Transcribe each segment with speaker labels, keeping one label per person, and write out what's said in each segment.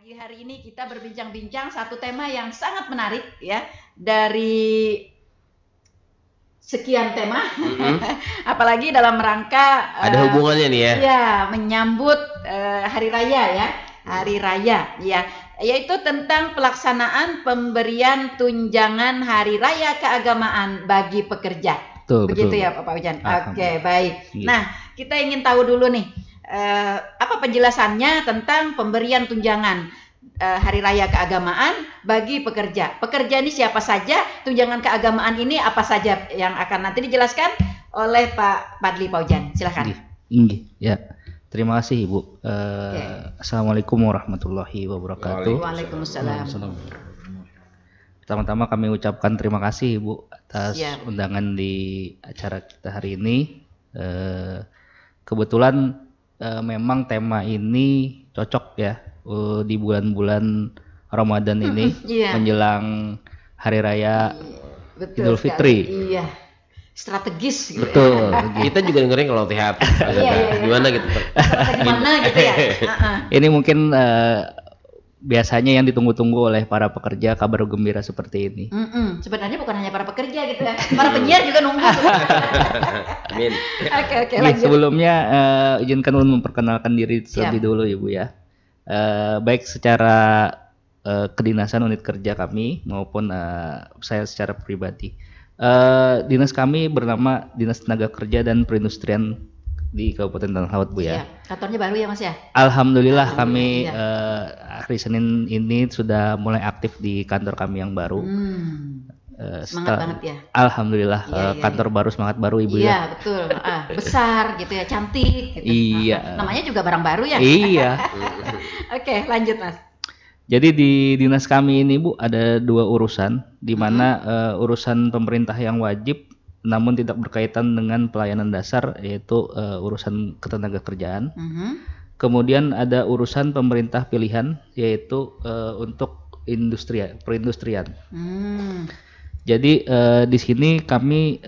Speaker 1: Pagi hari ini kita berbincang-bincang satu tema yang sangat menarik ya, dari sekian tema. Apalagi dalam rangka
Speaker 2: ada hubungannya nih ya.
Speaker 1: Ya, menyambut hari raya ya. Hari raya ya, yaitu tentang pelaksanaan pemberian tunjangan hari raya keagamaan bagi pekerja. Begitu ya Pak Ujan. Oke, baik. Nah, kita ingin tahu dulu nih, apa penjelasannya tentang pemberian tunjangan hari raya keagamaan bagi pekerja. Pekerja ini siapa saja? Tunjangan keagamaan ini apa saja yang akan nanti dijelaskan oleh Pak Padli Paujan. Silakan.
Speaker 3: Ya, terima kasih Ibu. Assalamualaikum warahmatullahi wabarakatuh.
Speaker 1: Waalaikumsalam.
Speaker 3: Pertama-tama kami ucapkan terima kasih Ibu atas undangan di acara kita hari ini. Kebetulan memang tema ini cocok ya di bulan-bulan Ramadan ini menjelang hari raya Idul Fitri.
Speaker 1: Iya, strategis. Gitu.
Speaker 3: Betul.
Speaker 2: Kita juga dengerin kalau THR gimana gitu.
Speaker 1: Gimana gitu ya.
Speaker 3: Ini mungkin biasanya yang ditunggu-tunggu oleh para pekerja kabar gembira seperti ini.
Speaker 1: Sebenarnya bukan hanya para pekerja gitu ya, para penyiar juga nunggu.
Speaker 2: Amin.
Speaker 1: Oke, lanjut.
Speaker 3: Sebelumnya izinkan memperkenalkan diri terlebih dulu Ibu ya. Baik secara kedinasan unit kerja kami maupun saya secara pribadi. Dinas kami bernama Dinas Tenaga Kerja dan Perindustrian di Kabupaten Tanah Laut Bu ya.
Speaker 1: Kantornya baru ya Mas ya?
Speaker 3: Alhamdulillah kami hari Senin ini sudah mulai aktif di kantor kami yang baru.
Speaker 1: Semangat banget ya.
Speaker 3: Alhamdulillah kantor baru, semangat baru Ibu ya.
Speaker 1: Iya betul. Besar gitu ya, cantik gitu.
Speaker 3: Iya.
Speaker 1: Namanya juga barang baru ya.
Speaker 3: Iya.
Speaker 1: Oke, lanjut Mas.
Speaker 3: Jadi di dinas kami ini Bu ada dua urusan, di mana urusan pemerintah yang wajib namun tidak berkaitan dengan pelayanan dasar, yaitu urusan ketenagakerjaan. Kemudian ada urusan pemerintah pilihan, yaitu untuk perindustrian. Jadi di sini kami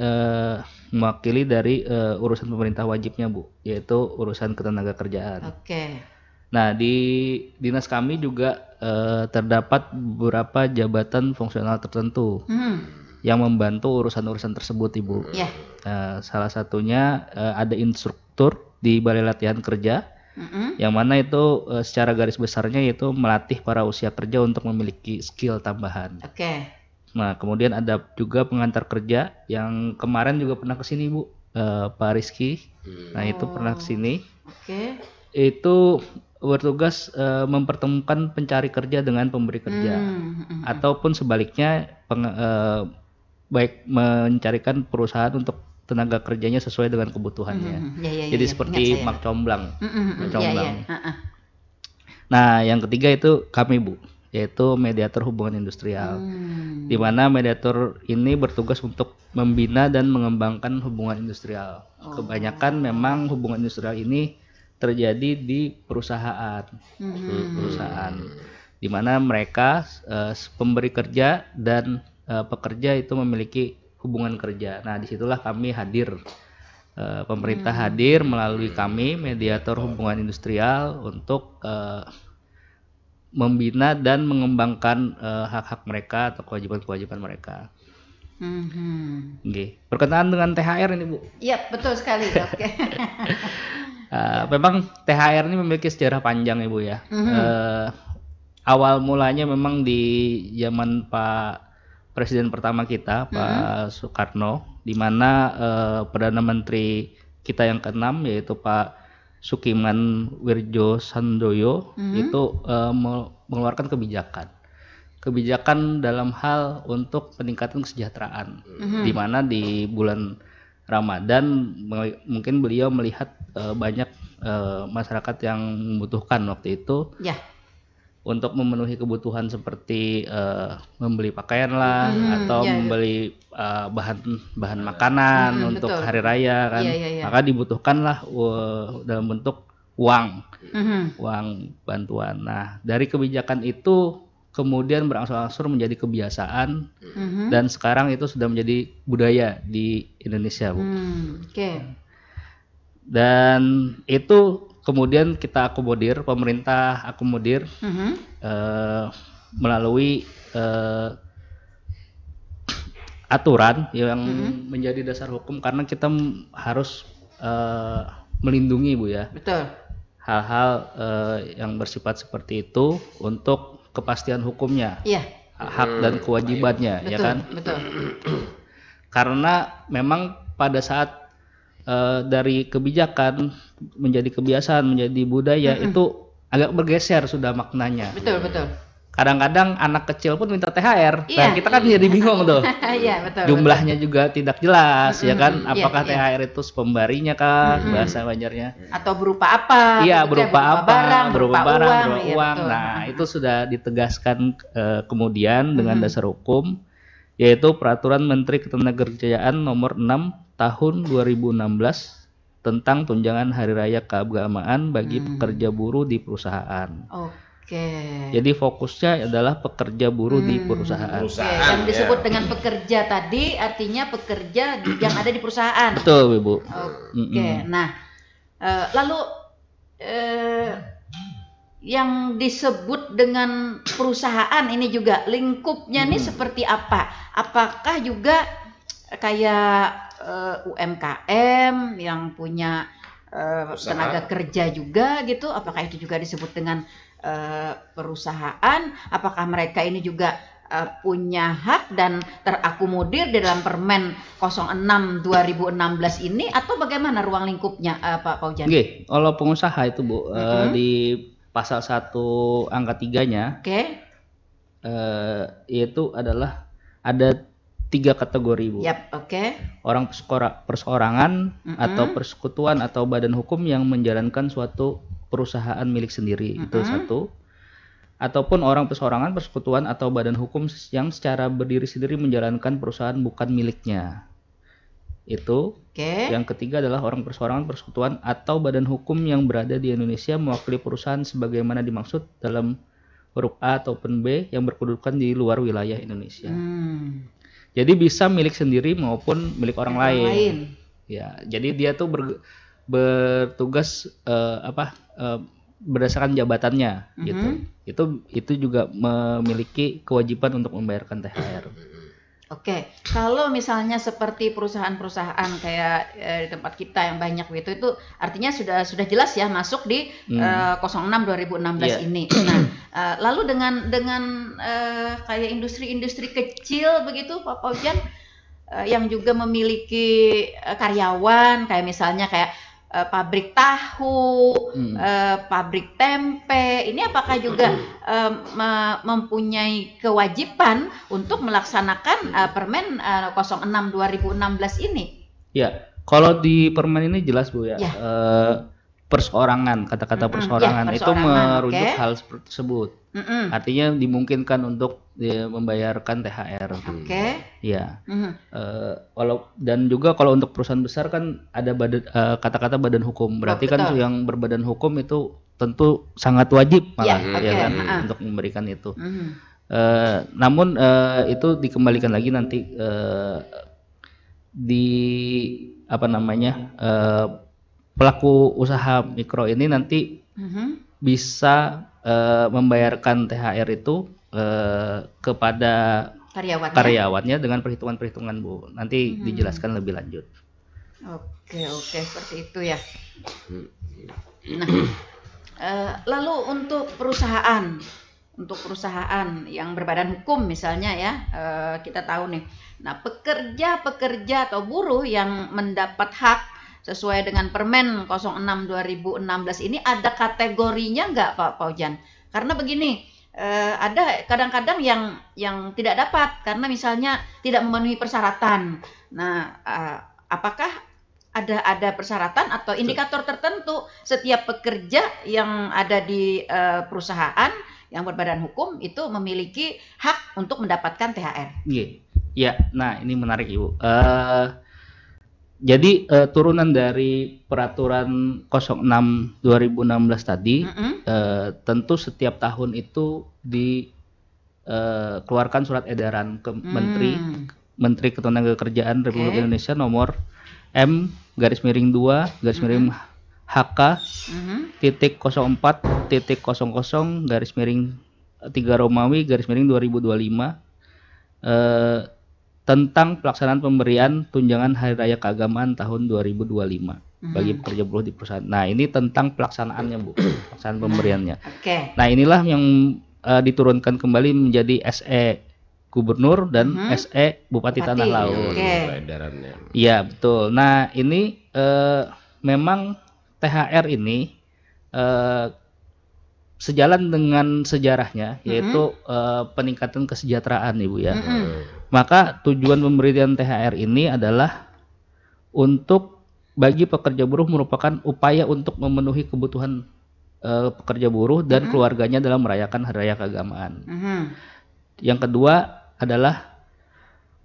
Speaker 3: mewakili dari urusan pemerintah wajibnya Bu, yaitu urusan ketenagakerjaan.
Speaker 1: Oke.
Speaker 3: Nah di dinas kami juga terdapat beberapa jabatan fungsional tertentu yang membantu urusan-urusan tersebut Ibu. Salah satunya ada instruktur di Balai Latihan Kerja, yang mana itu secara garis besarnya yaitu melatih para usia kerja untuk memiliki skill tambahan. Nah kemudian ada juga pengantar kerja yang kemarin juga pernah kesini Bu, Pak Rizky. Nah itu pernah kesini. Itu bertugas mempertemukan pencari kerja dengan pemberi kerja, ataupun sebaliknya baik mencarikan perusahaan untuk tenaga kerjanya sesuai dengan kebutuhannya. Jadi seperti mak comblang. Nah yang ketiga itu kami Bu, yaitu mediator hubungan industrial, di mana mediator ini bertugas untuk membina dan mengembangkan hubungan industrial. Kebanyakan memang hubungan industrial ini terjadi di perusahaan, di mana mereka pemberi kerja dan pekerja itu memiliki hubungan kerja. Nah disitulah kami hadir, pemerintah hadir melalui kami mediator hubungan industrial untuk membina dan mengembangkan hak-hak mereka atau kewajiban-kewajiban mereka. Berkenaan dengan THR ini Bu?
Speaker 1: Iya betul sekali. Oke.
Speaker 3: Memang THR ini memiliki sejarah panjang Ibu ya. Awal mulanya memang di zaman Pak Presiden pertama kita, Pak Soekarno, di mana Perdana Menteri kita yang ke-6 yaitu Pak Sukiman Wirjo Sandoyo itu mengeluarkan kebijakan dalam hal untuk peningkatan kesejahteraan, di mana di bulan Ramadan mungkin beliau melihat banyak masyarakat yang membutuhkan waktu itu untuk memenuhi kebutuhan seperti membeli pakaian lah, atau membeli bahan makanan untuk hari raya kan. Maka dibutuhkanlah dalam bentuk uang bantuan. Nah dari kebijakan itu kemudian berangsur-angsur menjadi kebiasaan, dan sekarang itu sudah menjadi budaya di Indonesia Bu. Dan itu kemudian kita akomodir, pemerintah akomodir melalui aturan yang menjadi dasar hukum, karena kita harus melindungi Bu ya.
Speaker 1: Betul.
Speaker 3: Hal-hal yang bersifat seperti itu untuk kepastian hukumnya.
Speaker 1: Iya.
Speaker 3: Hak dan kewajibannya,
Speaker 1: betul,
Speaker 3: ya kan?
Speaker 1: Betul.
Speaker 3: Karena memang pada saat dari kebijakan menjadi kebiasaan, menjadi budaya itu agak bergeser sudah maknanya.
Speaker 1: Betul, betul.
Speaker 3: Kadang-kadang anak kecil pun minta THR. Nah, kita kan jadi bingung tuh.
Speaker 1: Iya, betul.
Speaker 3: Jumlahnya juga tidak jelas, ya kan? Apakah
Speaker 1: iya.
Speaker 3: THR itu pemberinya kah, bahasa Banjarnya?
Speaker 1: Atau berupa apa?
Speaker 3: Iya, berupa apa? Berupa barang, berupa uang.
Speaker 1: Iya,
Speaker 3: nah, itu sudah ditegaskan kemudian dengan dasar hukum, yaitu Peraturan Menteri Ketenagakerjaan Nomor 6 Tahun 2016 tentang tunjangan hari raya keagamaan bagi pekerja buruh di perusahaan.
Speaker 1: Oke.
Speaker 3: Jadi fokusnya adalah pekerja buruh di perusahaan.
Speaker 1: Yang disebut dengan pekerja tadi artinya pekerja yang ada di perusahaan.
Speaker 3: Betul, Ibu.
Speaker 1: Oke. Nah, lalu yang disebut dengan perusahaan ini juga lingkupnya nih seperti apa? Apakah juga kayak UMKM yang punya tenaga kerja juga gitu? Apakah itu juga disebut dengan perusahaan? Apakah mereka ini juga punya hak dan terakomodir di dalam Permen 06 2016 ini, atau bagaimana ruang lingkupnya Pak Paujan?
Speaker 3: Oke, kalau pengusaha itu Bu, di pasal 1 angka 3-nya yaitu adalah ada 3 kategori Bu. Orang perseorangan atau persekutuan atau badan hukum yang menjalankan suatu perusahaan milik sendiri, itu satu. Ataupun orang perseorangan, persekutuan atau badan hukum yang secara berdiri sendiri menjalankan perusahaan bukan miliknya. Itu. Yang ketiga adalah orang perseorangan, persekutuan atau badan hukum yang berada di Indonesia mewakili perusahaan sebagaimana dimaksud dalam huruf A ataupun B yang berkedudukan di luar wilayah Indonesia. Jadi bisa milik sendiri maupun milik orang lain. Ya, jadi dia tuh bertugas berdasarkan jabatannya gitu. Itu juga memiliki kewajiban untuk membayarkan THR.
Speaker 1: Oke, kalau misalnya seperti perusahaan-perusahaan kayak di tempat kita yang banyak itu artinya sudah jelas ya masuk di 06 2016 ini. Nah, lalu dengan kayak industri-industri kecil begitu Pak Paujan yang juga memiliki karyawan kayak misalnya kayak pabrik tahu, pabrik tempe, ini apakah juga mempunyai kewajiban untuk melaksanakan Permen 06 2016 ini? Ya,
Speaker 3: kalau di Permen ini jelas Bu ya. Perseorangan, kata-kata perseorangan itu merujuk hal tersebut. Artinya dimungkinkan untuk membayarkan THR. Ya. Dan juga kalau untuk perusahaan besar kan ada kata-kata badan hukum. Berarti kan yang berbadan hukum itu tentu sangat wajib malah untuk memberikan itu. Namun itu dikembalikan lagi nanti di pelaku usaha mikro ini nanti bisa membayarkan THR itu kepada karyawannya dengan perhitungan-perhitungan Bu. Nanti dijelaskan lebih lanjut.
Speaker 1: Oke, seperti itu ya. Nah, lalu untuk perusahaan yang berbadan hukum misalnya ya, kita tahu nih. Nah, pekerja atau buruh yang mendapat hak sesuai dengan Permen 06 2016 ini ada kategorinya nggak Pak Paujan? Karena begini, ada kadang-kadang yang tidak dapat karena misalnya tidak memenuhi persyaratan. Nah, apakah ada persyaratan atau indikator tertentu setiap pekerja yang ada di perusahaan yang berbadan hukum itu memiliki hak untuk mendapatkan THR?
Speaker 3: Iya, nah ini menarik Ibu. Jadi turunan dari Peraturan 06 2016 tadi, tentu setiap tahun itu dikeluarkan surat edaran ke Menteri Ketenagakerjaan Republik Indonesia nomor M/2/H HK.04.00/3 tentang pelaksanaan pemberian tunjangan hari raya keagamaan tahun 2025 bagi pekerja buruh di perusahaan. Nah, ini tentang pelaksanaannya, Bu. Pelaksanaan pemberiannya. Nah, inilah yang diturunkan kembali menjadi SE Gubernur dan SE Bupati Tanah Laut. Iya, betul. Nah, ini memang THR ini sejalan dengan sejarahnya, yaitu peningkatan kesejahteraan, Ibu ya. Maka tujuan pemberian THR ini adalah untuk bagi pekerja buruh merupakan upaya untuk memenuhi kebutuhan pekerja buruh dan keluarganya dalam merayakan hari raya keagamaan. Yang kedua adalah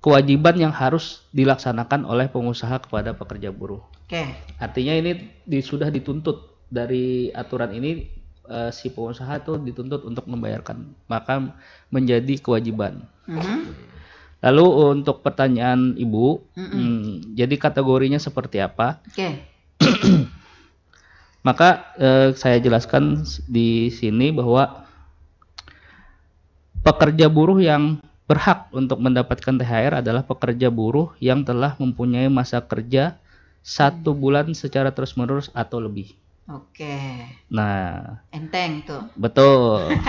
Speaker 3: kewajiban yang harus dilaksanakan oleh pengusaha kepada pekerja buruh. Artinya ini sudah dituntut dari aturan ini, si pengusaha itu dituntut untuk membayarkan, maka menjadi kewajiban. Lalu untuk pertanyaan Ibu, jadi kategorinya seperti apa? Maka saya jelaskan di sini bahwa pekerja buruh yang berhak untuk mendapatkan THR adalah pekerja buruh yang telah mempunyai masa kerja 1 bulan secara terus-menerus atau lebih. Nah,
Speaker 1: enteng tuh.
Speaker 3: Betul.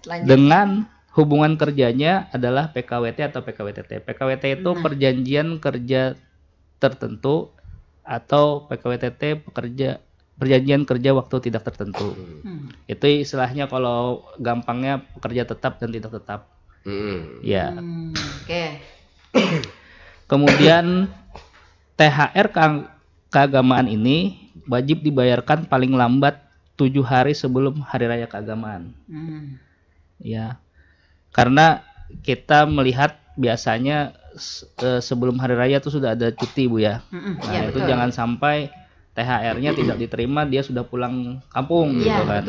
Speaker 1: Selanjutnya.
Speaker 3: Dengan hubungan kerjanya adalah PKWT atau PKWTT. PKWT itu perjanjian kerja tertentu, atau PKWTT perjanjian kerja waktu tidak tertentu. Itu istilahnya kalau gampangnya pekerja tetap dan tidak tetap. Ya. Kemudian THR keagamaan ini wajib dibayarkan paling lambat 7 hari sebelum hari raya keagamaan. Ya. Karena kita melihat biasanya sebelum hari raya itu sudah ada cuti, Bu ya. Nah, itu jangan sampai THR-nya tidak diterima, dia sudah pulang kampung gitu kan.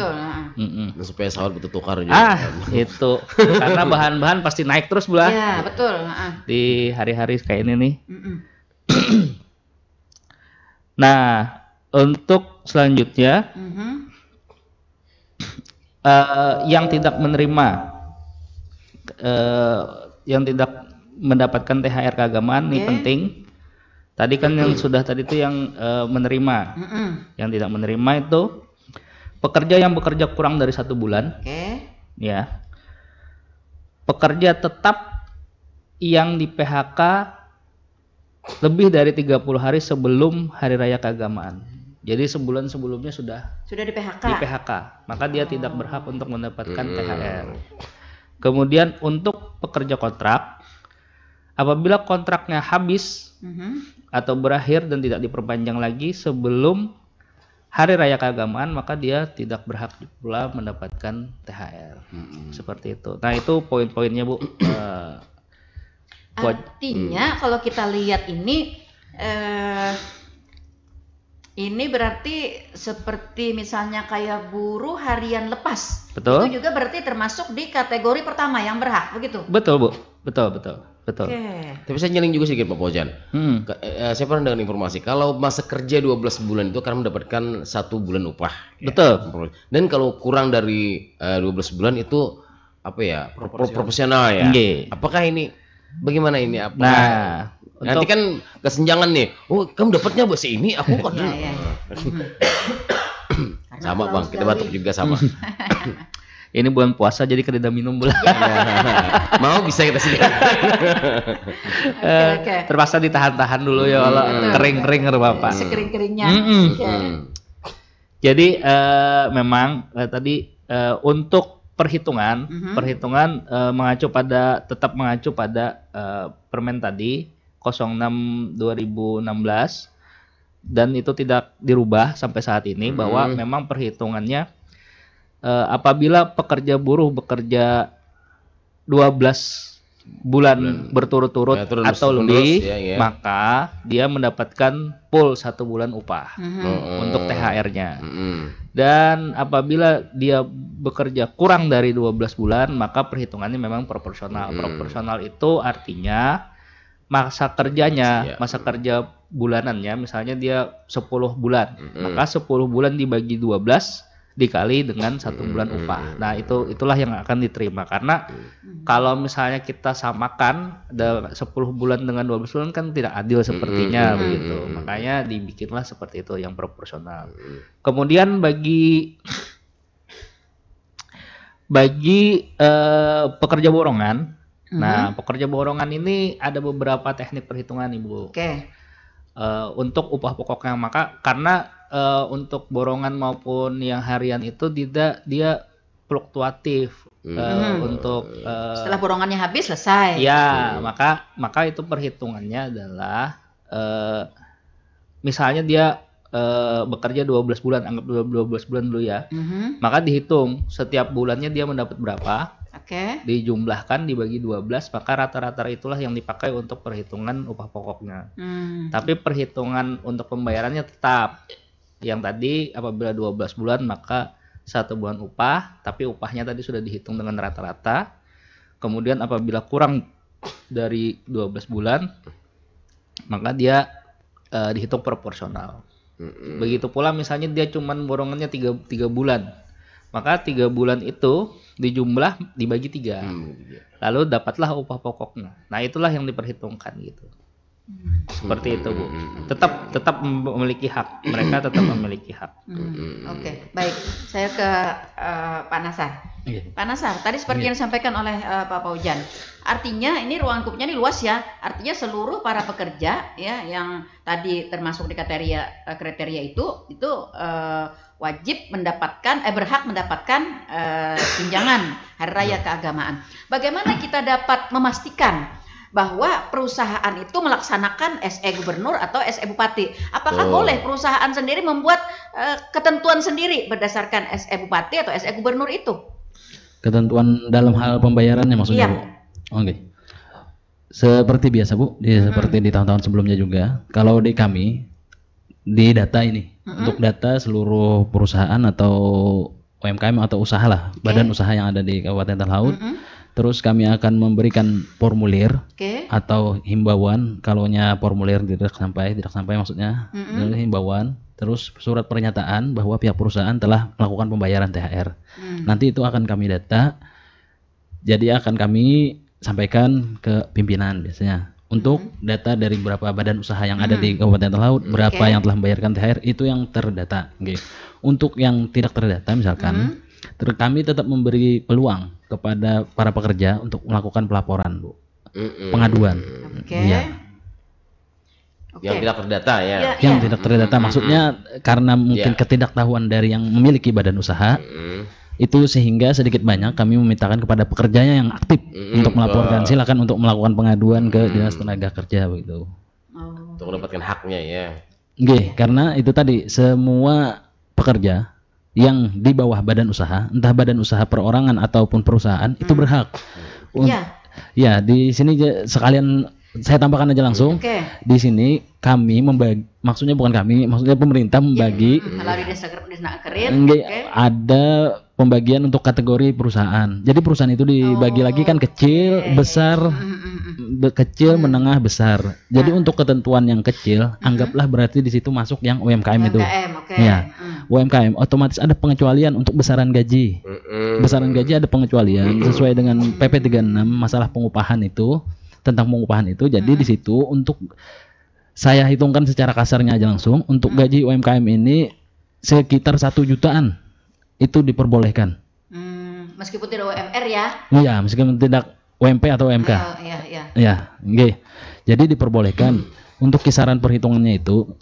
Speaker 2: Supaya sahur betul tukar juga.
Speaker 3: Itu. Karena bahan-bahan pasti naik terus, Bu.
Speaker 1: Iya, betul.
Speaker 3: Di hari-hari kayak ini nih. Nah, untuk selanjutnya yang tidak menerima yang tidak mendapatkan THR keagamaan ini penting. Tadi kan yang sudah tadi itu yang menerima. Yang tidak menerima itu pekerja yang bekerja kurang dari 1 bulan. Ya. Pekerja tetap yang di PHK lebih dari 30 hari sebelum hari raya keagamaan. Jadi sebulan sebelumnya sudah
Speaker 1: di PHK.
Speaker 3: Maka dia tidak berhak untuk mendapatkan THR. Kemudian untuk pekerja kontrak, apabila kontraknya habis atau berakhir dan tidak diperpanjang lagi sebelum hari raya keagamaan, maka dia tidak berhak pula mendapatkan THR. Seperti itu. Nah, itu poin-poinnya, Bu.
Speaker 1: Artinya kalau kita lihat ini berarti seperti misalnya kayak buruh harian lepas.
Speaker 3: Betul.
Speaker 1: Itu juga berarti termasuk di kategori pertama yang berhak, begitu?
Speaker 3: Betul, Bu. Betul.
Speaker 2: Tapi saya nyeling juga sedikit, Pak Pojan. Saya pernah dengar informasi kalau masa kerja 12 bulan itu akan mendapatkan 1 bulan upah.
Speaker 3: Betul.
Speaker 2: Dan kalau kurang dari 12 bulan itu apa ya? Proporsional ya. Apakah ini bagaimana ini? Nanti kan kesenjangan nih. Oh, kamu dapatnya bahasa ini, aku kan. Sama, Bang. Kita batuk juga sama.
Speaker 3: Ini bulan puasa jadi kita minum bulan.
Speaker 2: Mau bisa kita sini.
Speaker 3: Terpaksa ditahan-tahan dulu ya, kalau kering-kering Bapak.
Speaker 1: Sekering-keringnya.
Speaker 3: Jadi memang tadi untuk perhitungan tetap mengacu pada Permen tadi 06/2016, dan itu tidak dirubah sampai saat ini, bahwa memang perhitungannya apabila pekerja buruh bekerja 12 bulan berturut-turut atau lebih, maka dia mendapatkan full 1 bulan upah untuk THR-nya. Dan apabila dia bekerja kurang dari 12 bulan, maka perhitungannya memang proporsional. Proporsional itu artinya masa kerja bulanannya, misalnya dia 10 bulan, maka 10 bulan dibagi 12 dikali dengan 1 bulan upah. Nah, itulah yang akan diterima, karena kalau misalnya kita samakan 10 bulan dengan 12 bulan kan tidak adil sepertinya begitu. Makanya dibikinlah seperti itu yang proporsional. Kemudian bagi pekerja borongan, nah pekerja borongan ini ada beberapa teknik perhitungan, Ibu. Untuk upah pokoknya, maka karena untuk borongan maupun yang harian itu dia fluktuatif. Untuk
Speaker 1: setelah borongannya habis selesai.
Speaker 3: Ya, maka itu perhitungannya adalah misalnya dia bekerja 12 bulan, anggap 12 bulan dulu ya. Maka dihitung setiap bulannya dia mendapat berapa. Dijumlahkan dibagi 12, maka rata-rata itulah yang dipakai untuk perhitungan upah pokoknya. Tapi perhitungan untuk pembayarannya tetap yang tadi, apabila 12 bulan maka 1 bulan upah, tapi upahnya tadi sudah dihitung dengan rata-rata. Kemudian apabila kurang dari 12 bulan maka dia dihitung proporsional. Begitu pula misalnya dia cuman borongannya 3 bulan, maka 3 bulan itu dijumlah dibagi 3, lalu dapatlah upah pokoknya. Nah, itulah yang diperhitungkan gitu. Seperti itu, Bu. Tetap memiliki hak. Mereka tetap memiliki hak.
Speaker 1: Oke, baik. Saya ke Pak Nasar. Pak Nasar, tadi seperti yang disampaikan oleh Pak Paujan. Artinya ini ruang lingkupnya ini luas ya. Artinya seluruh para pekerja ya yang tadi termasuk di kriteria itu wajib mendapatkan berhak mendapatkan tunjangan hari raya keagamaan. Bagaimana kita dapat memastikan bahwa perusahaan itu melaksanakan SE gubernur atau SE bupati? Apakah boleh perusahaan sendiri membuat ketentuan sendiri berdasarkan SE bupati atau SE gubernur itu?
Speaker 4: Ketentuan dalam hal pembayarannya maksudnya, Bu? Oke. Seperti biasa, Bu, seperti di tahun-tahun sebelumnya juga. Kalau di kami, di data ini, untuk data seluruh perusahaan atau UMKM atau usaha lah, badan usaha yang ada di Kabupaten Talaut, terus kami akan memberikan formulir atau himbauan. Kalaunya formulir tidak sampai maksudnya himbauan, terus surat pernyataan bahwa pihak perusahaan telah melakukan pembayaran THR. Nanti itu akan kami data, jadi akan kami sampaikan ke pimpinan biasanya. Untuk data dari beberapa badan usaha yang ada di Kabupaten Talaut, berapa yang telah membayarkan THR, itu yang terdata. Untuk yang tidak terdata misalkan, kami tetap memberi peluang kepada para pekerja untuk melakukan pelaporan, Bu. Pengaduan.
Speaker 2: Yang tidak terdata ya.
Speaker 4: Yang tidak terdata maksudnya karena mungkin ketidaktahuan dari yang memiliki badan usaha. Itu sehingga sedikit banyak kami memintakan kepada pekerjanya yang aktif untuk melaporkan. Silakan untuk melakukan pengaduan ke Dinas Tenaga Kerja begitu.
Speaker 2: Untuk mendapatkan haknya ya.
Speaker 4: Karena itu tadi semua pekerja yang di bawah badan usaha, entah badan usaha perorangan ataupun perusahaan, itu berhak. Ya, di sini sekalian saya tambahkan aja langsung. Di sini kami membagi, maksudnya bukan kami, maksudnya pemerintah membagi. Ada pembagian untuk kategori perusahaan. Jadi perusahaan itu dibagi lagi kan kecil, besar, kecil, menengah, besar. Jadi untuk ketentuan yang kecil, anggaplah berarti di situ masuk yang UMKM itu. Ya, UMKM otomatis ada pengecualian untuk besaran gaji. Besaran gaji ada pengecualian sesuai dengan PP 36 masalah pengupahan itu, tentang pengupahan itu. Jadi di situ untuk saya hitungkan secara kasarnya aja langsung, untuk gaji UMKM ini sekitar 1 jutaan itu diperbolehkan.
Speaker 1: Meskipun tidak UMR ya?
Speaker 4: Iya, meskipun tidak UMP atau UMK. Ya, jadi diperbolehkan. Untuk kisaran perhitungannya itu,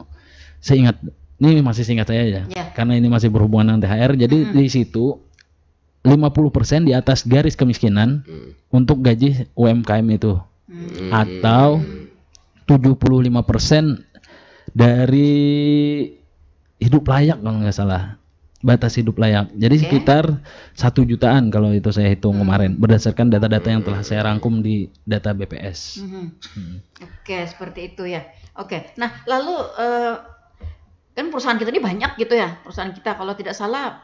Speaker 4: ini masih seingat saya ya, karena ini masih berhubungan dengan THR. Jadi di situ 50% di atas garis kemiskinan untuk gaji UMKM itu, atau 75% dari hidup layak kalau nggak salah, batas hidup layak. Jadi sekitar 1 jutaan kalau itu saya hitung kemarin berdasarkan data-data yang telah saya rangkum di data BPS.
Speaker 1: Seperti itu ya. Nah lalu kan perusahaan kita ini banyak gitu ya, perusahaan kita kalau tidak salah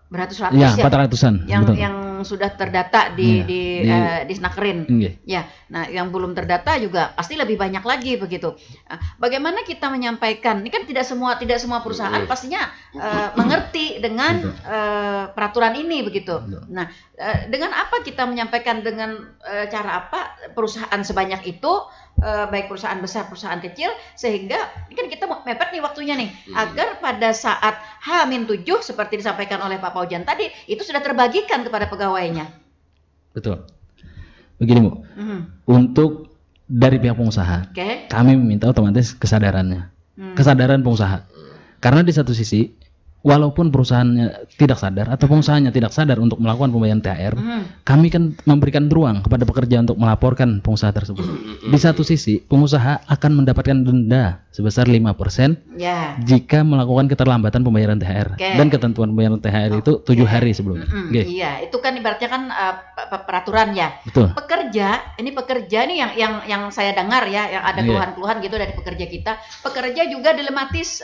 Speaker 1: beratus-ratus
Speaker 4: ya, 400-an
Speaker 1: yang sudah terdata di Snakerin. Ya, nah yang belum terdata juga pasti lebih banyak lagi begitu. Bagaimana kita menyampaikan? Ini kan tidak semua perusahaan pastinya mengerti dengan peraturan ini begitu. Nah, dengan apa kita menyampaikan, dengan cara apa perusahaan sebanyak itu, baik perusahaan besar, perusahaan kecil, sehingga ini kan kita mepet nih waktunya nih, agar pada saat H-7 seperti disampaikan oleh Pak Paujan tadi, itu sudah terbagikan kepada pegawainya.
Speaker 4: Betul. Begini Bu, untuk dari pihak pengusaha, kami meminta otomatis kesadarannya, kesadaran pengusaha. Karena di satu sisi, walaupun perusahaannya tidak sadar atau pengusahanya tidak sadar untuk melakukan pembayaran THR, kami kan memberikan ruang kepada pekerja untuk melaporkan pengusaha tersebut. Di satu sisi, pengusaha akan mendapatkan denda sebesar 5% jika melakukan keterlambatan pembayaran THR. Dan ketentuan pembayaran THR itu 7 hari sebelumnya.
Speaker 1: Iya, itu kan ibaratnya kan peraturan ya.
Speaker 4: Betul.
Speaker 1: Pekerja ini yang saya dengar ya, yang ada keluhan-keluhan gitu dari pekerja kita. Pekerja juga dilematis,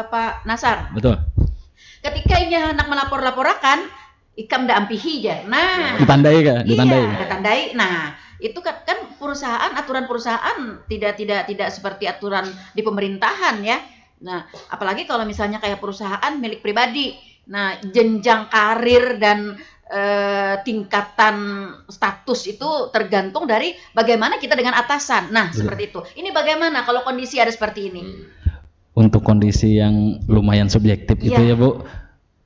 Speaker 1: Pak Nasar.
Speaker 4: Betul.
Speaker 1: Ketika ini anak melapor-laporakan, ikam da ampihi ya. Nah,
Speaker 4: ditandai kah?
Speaker 1: Ditandai. Nah, itu kan perusahaan, aturan perusahaan tidak seperti aturan di pemerintahan ya. Nah, apalagi kalau misalnya kayak perusahaan milik pribadi. Nah, jenjang karir dan tingkatan status itu tergantung dari bagaimana kita dengan atasan. Nah, seperti itu. Ini bagaimana kalau kondisi ada seperti ini?
Speaker 4: Untuk kondisi yang lumayan subjektif itu ya Bu,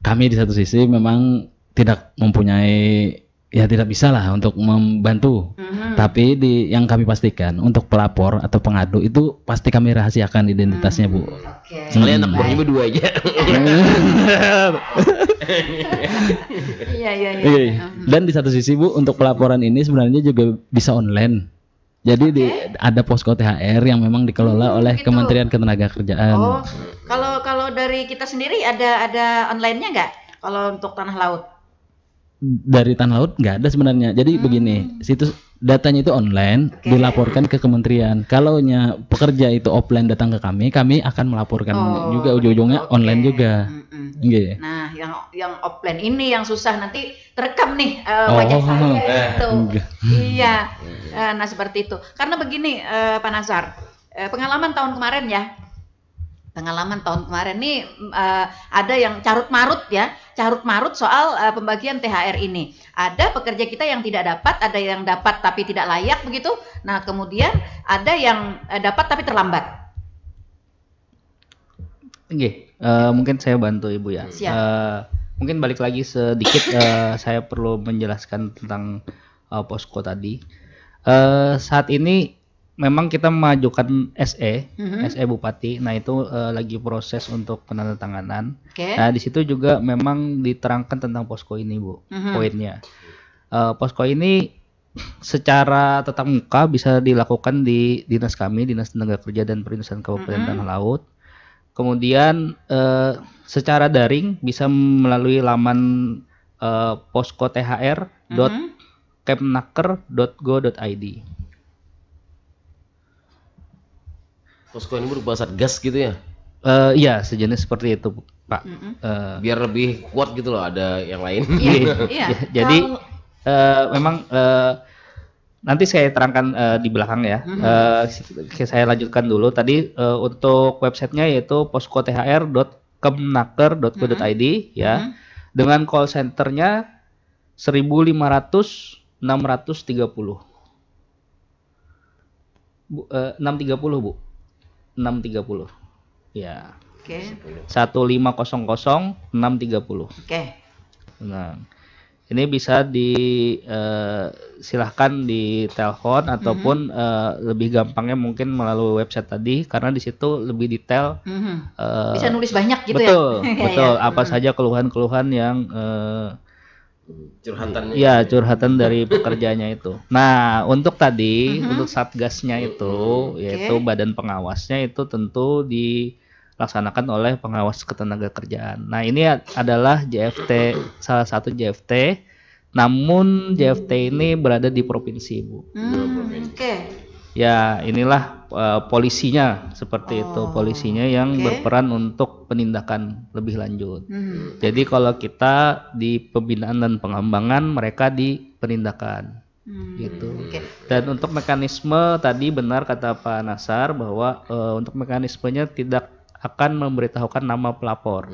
Speaker 4: kami di satu sisi memang tidak mempunyai, ya tidak bisa lah untuk membantu. Tapi yang kami pastikan untuk pelapor atau pengadu itu pasti kami rahasiakan identitasnya Bu.
Speaker 2: Soalnya anak buahnya berdua aja.
Speaker 1: Iya.
Speaker 4: Dan di satu sisi Bu, untuk pelaporan ini sebenarnya juga bisa online. Jadi ada posko THR yang memang dikelola oleh Kementerian Ketenagakerjaan.
Speaker 1: Kalau dari kita sendiri ada online-nya nggak? Kalau untuk tanah laut?
Speaker 4: Dari tanah laut nggak ada sebenarnya. Jadi begini, situs datanya itu online, dilaporkan ke kementerian. Kalau pekerja itu offline datang ke kami akan melaporkan juga ujung-ujungnya online juga.
Speaker 1: Nah, yang offline ini yang susah, nanti terekam nih wajah saya gitu. Iya. Nah, seperti itu. Karena begini, Pak Nasar, pengalaman tahun kemarin nih ada yang carut marut soal pembagian THR ini. Ada pekerja kita yang tidak dapat, ada yang dapat tapi tidak layak begitu. Nah, kemudian ada yang dapat tapi terlambat.
Speaker 3: Mungkin saya bantu Ibu ya. Mungkin balik lagi sedikit, saya perlu menjelaskan tentang posko tadi. Saat ini memang kita mengajukan SE Bupati. Nah, itu lagi proses untuk penandatanganan. Nah, di situ juga memang diterangkan tentang posko ini Bu, poinnya. Posko ini secara tatap muka bisa dilakukan di dinas kami, Dinas Tenaga Kerja dan Perindustrian Kabupaten Tanah Laut. Kemudian secara daring bisa melalui laman poskothr.kemnaker.go.id.
Speaker 2: Posko ini berupa satgas gitu ya?
Speaker 3: Iya, sejenis seperti itu Pak.
Speaker 2: Biar lebih kuat gitu loh, ada yang lain.
Speaker 3: Jadi memang nanti saya terangkan di belakang ya. Saya lanjutkan dulu. Tadi untuk websitenya yaitu poskothr.kemnaker.go.id ya. Dengan call centernya 1.500 630. 630 Bu. 630. Ya. 1500 630. Nah, ini bisa silahkan di telepon ataupun lebih gampangnya mungkin melalui website tadi, karena di situ lebih detail.
Speaker 1: Bisa nulis banyak gitu
Speaker 3: betul. Apa saja keluhan-keluhan yang curhatan dari pekerjanya itu. Nah, untuk tadi untuk satgasnya itu yaitu badan pengawasnya itu tentu dilaksanakan oleh pengawas ketenagakerjaan. Nah, ini adalah JFT, salah satu JFT, namun JFT ini berada di provinsi Bu. Ya, inilah polisinya seperti itu, polisinya yang berperan untuk penindakan lebih lanjut. Jadi kalau kita di pembinaan dan pengembangan, mereka di penindakan. Gitu. Dan untuk mekanisme tadi benar kata Pak Nasar bahwa untuk mekanismenya tidak akan memberitahukan nama pelapor.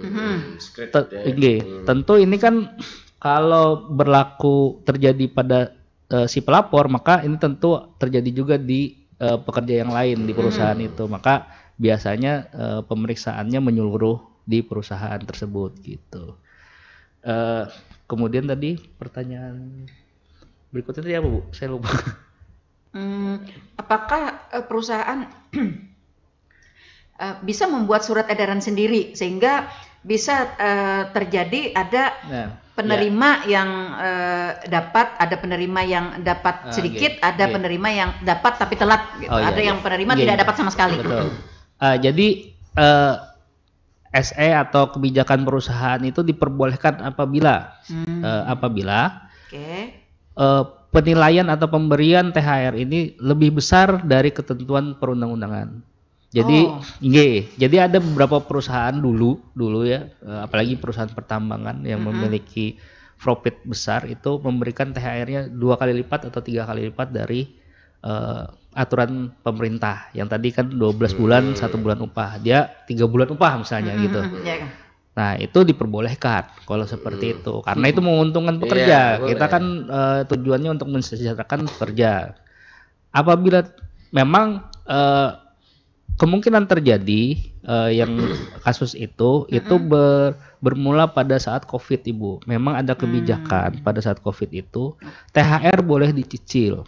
Speaker 3: Tentu ini kan kalau berlaku terjadi pada si pelapor, maka ini tentu terjadi juga di pekerja yang lain di perusahaan itu. Maka biasanya pemeriksaannya menyeluruh di perusahaan tersebut gitu. Kemudian tadi pertanyaan berikutnya tadi apa, Bu? Saya lupa.
Speaker 1: Apakah perusahaan bisa membuat surat edaran sendiri sehingga bisa terjadi ada penerima yang dapat, ada penerima yang dapat sedikit, ada penerima yang dapat tapi telat, gitu. Ada yang penerima tidak dapat sama sekali.
Speaker 3: Betul. Jadi SE atau kebijakan perusahaan itu diperbolehkan apabila penilaian atau pemberian THR ini lebih besar dari ketentuan perundang-undangan. Jadi jadi ada beberapa perusahaan dulu ya, apalagi perusahaan pertambangan yang memiliki profit besar itu memberikan THR-nya 2 kali lipat atau 3 kali lipat dari aturan pemerintah. Yang tadi kan 12 bulan 1 bulan upah, dia 3 bulan upah misalnya gitu. Nah itu diperbolehkan kalau seperti itu, karena itu menguntungkan pekerja. Kita kan tujuannya untuk mensejahterakan pekerja. Apabila memang kemungkinan terjadi yang kasus itu bermula pada saat COVID, Ibu. Memang ada kebijakan pada saat COVID itu THR boleh dicicil,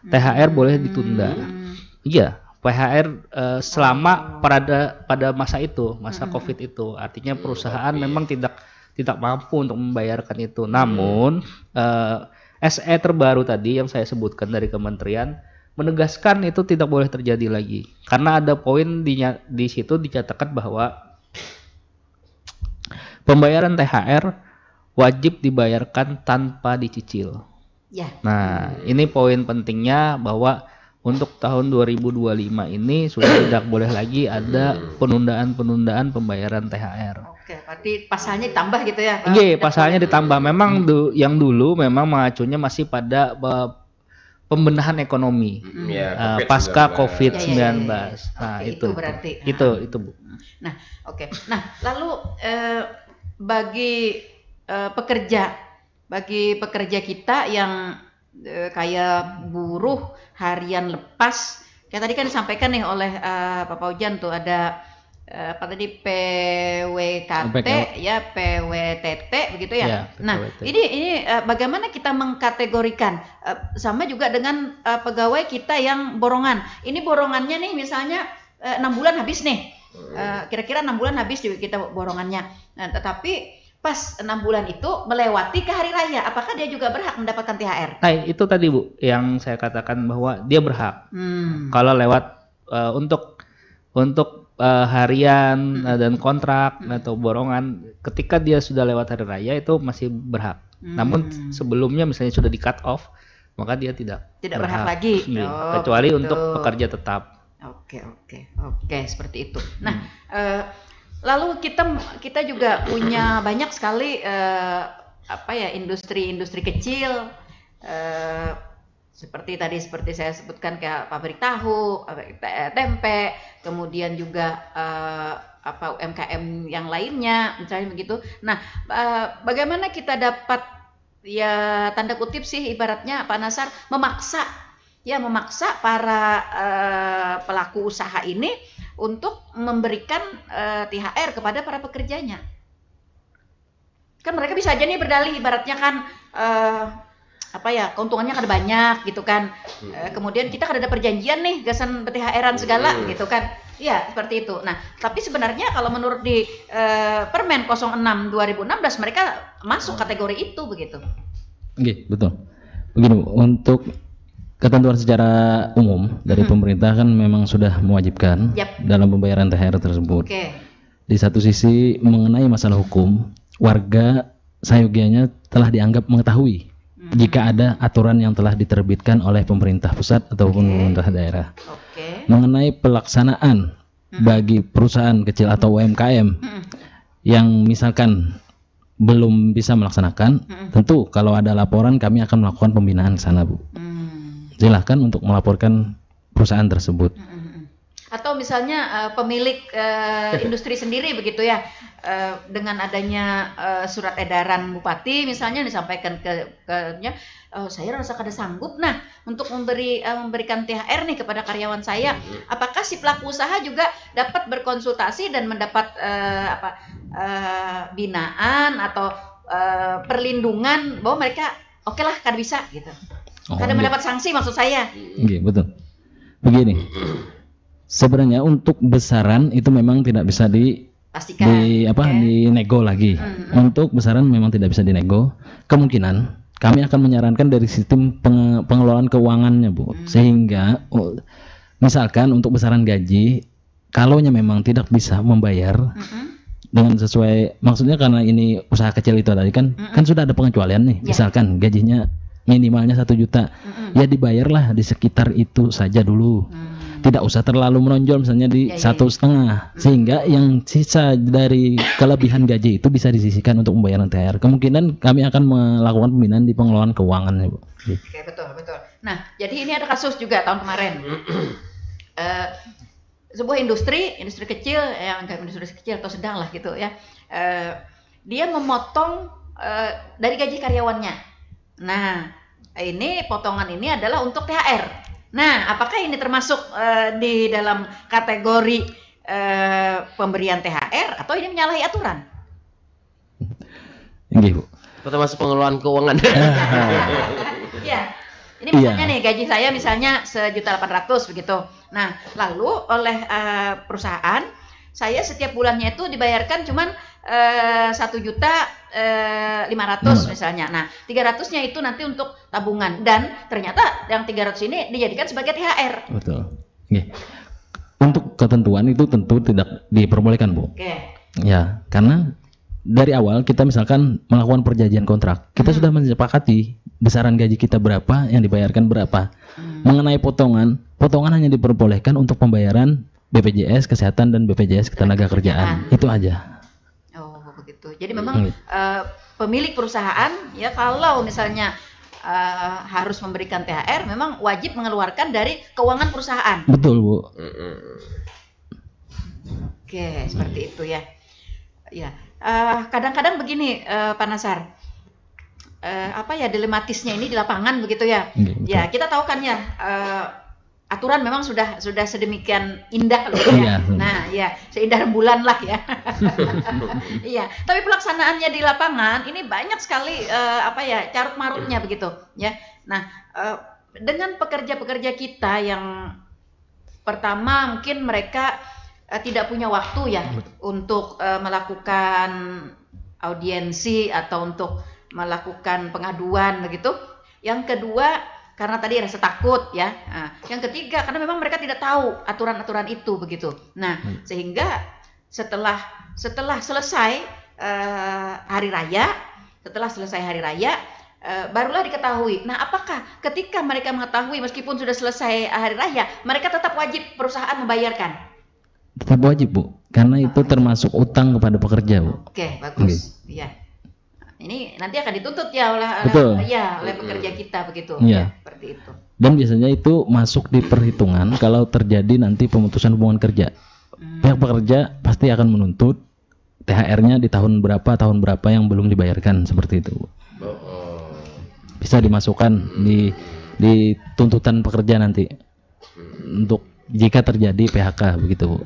Speaker 3: THR boleh ditunda. Iya, THR selama pada masa itu, masa COVID itu. Artinya perusahaan memang tidak mampu untuk membayarkan itu. Namun SE terbaru tadi yang saya sebutkan dari kementerian menegaskan itu tidak boleh terjadi lagi, karena ada poin di situ dicatatkan bahwa pembayaran THR wajib dibayarkan tanpa dicicil. Nah, ini poin pentingnya bahwa untuk tahun 2025 ini sudah tidak boleh lagi ada penundaan pembayaran THR.
Speaker 1: Oke, berarti pasalnya ditambah gitu ya?
Speaker 3: Iya, pasalnya ditambah. Memang yang dulu memang mengacunya masih pada pembenahan ekonomi pasca COVID-19. Nah, itu
Speaker 1: berarti.
Speaker 3: Itu, Bu.
Speaker 1: Nah, Nah, lalu bagi pekerja kita yang kayak buruh harian lepas, kayak tadi kan disampaikan nih oleh Pak Paujan tuh ada PWKT ya, PWTT begitu ya. Nah, ini bagaimana kita mengkategorikan sama juga dengan pegawai kita yang borongan. Ini borongannya nih misalnya 6 bulan habis nih. Kira-kira 6 bulan habis juga kita borongannya. Nah, tetapi pas 6 bulan itu melewati ke hari raya, apakah dia juga berhak mendapatkan THR?
Speaker 3: Nah, itu tadi, Bu, yang saya katakan bahwa dia berhak. Kalau lewat untuk harian dan kontrak atau borongan, ketika dia sudah lewat hari raya itu masih berhak. Namun sebelumnya misalnya sudah di cut off, maka dia tidak
Speaker 1: berhak lagi.
Speaker 3: Kecuali untuk pekerja tetap.
Speaker 1: Oke, seperti itu. Nah, lalu kita juga punya banyak sekali industri kecil. Seperti saya sebutkan kayak pabrik tahu, tempe, kemudian juga UMKM yang lainnya, misalnya begitu. Nah, bagaimana kita dapat ya tanda kutip sih ibaratnya Pak Nasar memaksa para pelaku usaha ini untuk memberikan THR kepada para pekerjanya. Kan mereka bisa aja nih berdalih ibaratnya kan keuntungannya kan banyak gitu kan. Kemudian kita kan ada perjanjian nih gasan THR-an segala gitu kan. Ya, seperti itu. Nah, tapi sebenarnya kalau menurut di Permen 06 2016 mereka masuk kategori itu begitu.
Speaker 4: Oke, betul. Begini, untuk ketentuan secara umum dari pemerintah kan memang sudah mewajibkan dalam pembayaran THR tersebut. Di satu sisi mengenai masalah hukum, warga sayogianya telah dianggap mengetahui jika ada aturan yang telah diterbitkan oleh pemerintah pusat ataupun pemerintah daerah. mengenai pelaksanaan bagi perusahaan kecil atau UMKM yang misalkan belum bisa melaksanakan, tentu kalau ada laporan kami akan melakukan pembinaan ke sana, Bu. Silahkan untuk melaporkan perusahaan tersebut.
Speaker 1: Atau misalnya pemilik industri sendiri begitu ya, dengan adanya surat edaran bupati misalnya disampaikan ke saya rasa kada sanggup untuk memberikan THR nih kepada karyawan saya. Apakah si pelaku usaha juga dapat berkonsultasi dan mendapat binaan atau perlindungan bahwa mereka oke lah kada bisa gitu. Kada mendapat sanksi maksud saya.
Speaker 4: Betul. Begini. Sebenarnya untuk besaran itu memang tidak bisa dinego lagi. Untuk besaran memang tidak bisa dinego. Kemungkinan kami akan menyarankan dari sistem pengelolaan keuangannya, Bu. Sehingga misalkan untuk besaran gaji, kalaunya memang tidak bisa membayar dengan sesuai, maksudnya karena ini usaha kecil itu tadi kan sudah ada pengecualian nih. Misalkan gajinya minimalnya 1 juta, ya dibayarlah di sekitar itu saja dulu. Tidak usah terlalu menonjol misalnya di 1,5, sehingga yang sisa dari kelebihan gaji itu bisa disisihkan untuk pembayaran THR. Kemungkinan kami akan melakukan pembinaan di pengelolaan keuangan, Bu.
Speaker 1: Oke, betul. Nah, jadi ini ada kasus juga tahun kemarin. Sebuah industri kecil, yang industri kecil atau sedang lah gitu ya, dia memotong dari gaji karyawannya. Nah, ini potongan ini adalah untuk THR. Nah, apakah ini termasuk di dalam kategori pemberian THR atau ini menyalahi aturan?
Speaker 4: Ini, Bu.
Speaker 2: Termasuk pengelolaan keuangan.
Speaker 1: Ya. Ini misalnya nih gaji saya misalnya 1.800.000 begitu. Nah, lalu oleh perusahaan saya setiap bulannya itu dibayarkan cuman 1.500.000 misalnya. Nah, 300-nya itu nanti untuk tabungan dan ternyata yang 300 ini dijadikan sebagai THR.
Speaker 4: Betul. Untuk ketentuan itu tentu tidak diperbolehkan, Bu. Ya, karena dari awal kita misalkan melakukan perjanjian kontrak, kita sudah menyepakati besaran gaji kita berapa, yang dibayarkan berapa. Mengenai potongan hanya diperbolehkan untuk pembayaran BPJS Kesehatan dan BPJS Ketenagakerjaan. Itu aja.
Speaker 1: Oh, begitu. Jadi memang pemilik perusahaan ya kalau misalnya harus memberikan THR memang wajib mengeluarkan dari keuangan perusahaan.
Speaker 4: Betul, Bu.
Speaker 1: Oke, seperti itu ya. Ya. Kadang-kadang begini Pak Nasar, dilematisnya ini di lapangan begitu ya. Ya, kita tahu kan ya aturan memang sudah sedemikian indah loh ya. Nah, ya seindah rembulan lah ya. Iya, tapi pelaksanaannya di lapangan ini banyak sekali carut marutnya begitu ya. Nah, dengan pekerja-pekerja kita yang pertama mungkin mereka tidak punya waktu ya untuk melakukan audiensi atau untuk melakukan pengaduan begitu. Yang kedua karena tadi rasa takut ya. Yang ketiga karena memang mereka tidak tahu aturan-aturan itu begitu. Nah, sehingga setelah selesai hari raya, barulah diketahui. Nah, apakah ketika mereka mengetahui meskipun sudah selesai hari raya, mereka tetap wajib perusahaan membayarkan?
Speaker 4: Tetap wajib, Bu. Karena itu termasuk utang kepada pekerja, Bu.
Speaker 1: Oke, bagus. Iya. Ini nanti akan dituntut ya oleh pekerja kita begitu.
Speaker 4: Ya,
Speaker 1: seperti itu.
Speaker 4: Dan biasanya itu masuk di perhitungan kalau terjadi nanti pemutusan hubungan kerja. Pihak pekerja pasti akan menuntut THR-nya di tahun berapa yang belum dibayarkan seperti itu. Bisa dimasukkan di tuntutan pekerja nanti untuk jika terjadi PHK begitu, Bu.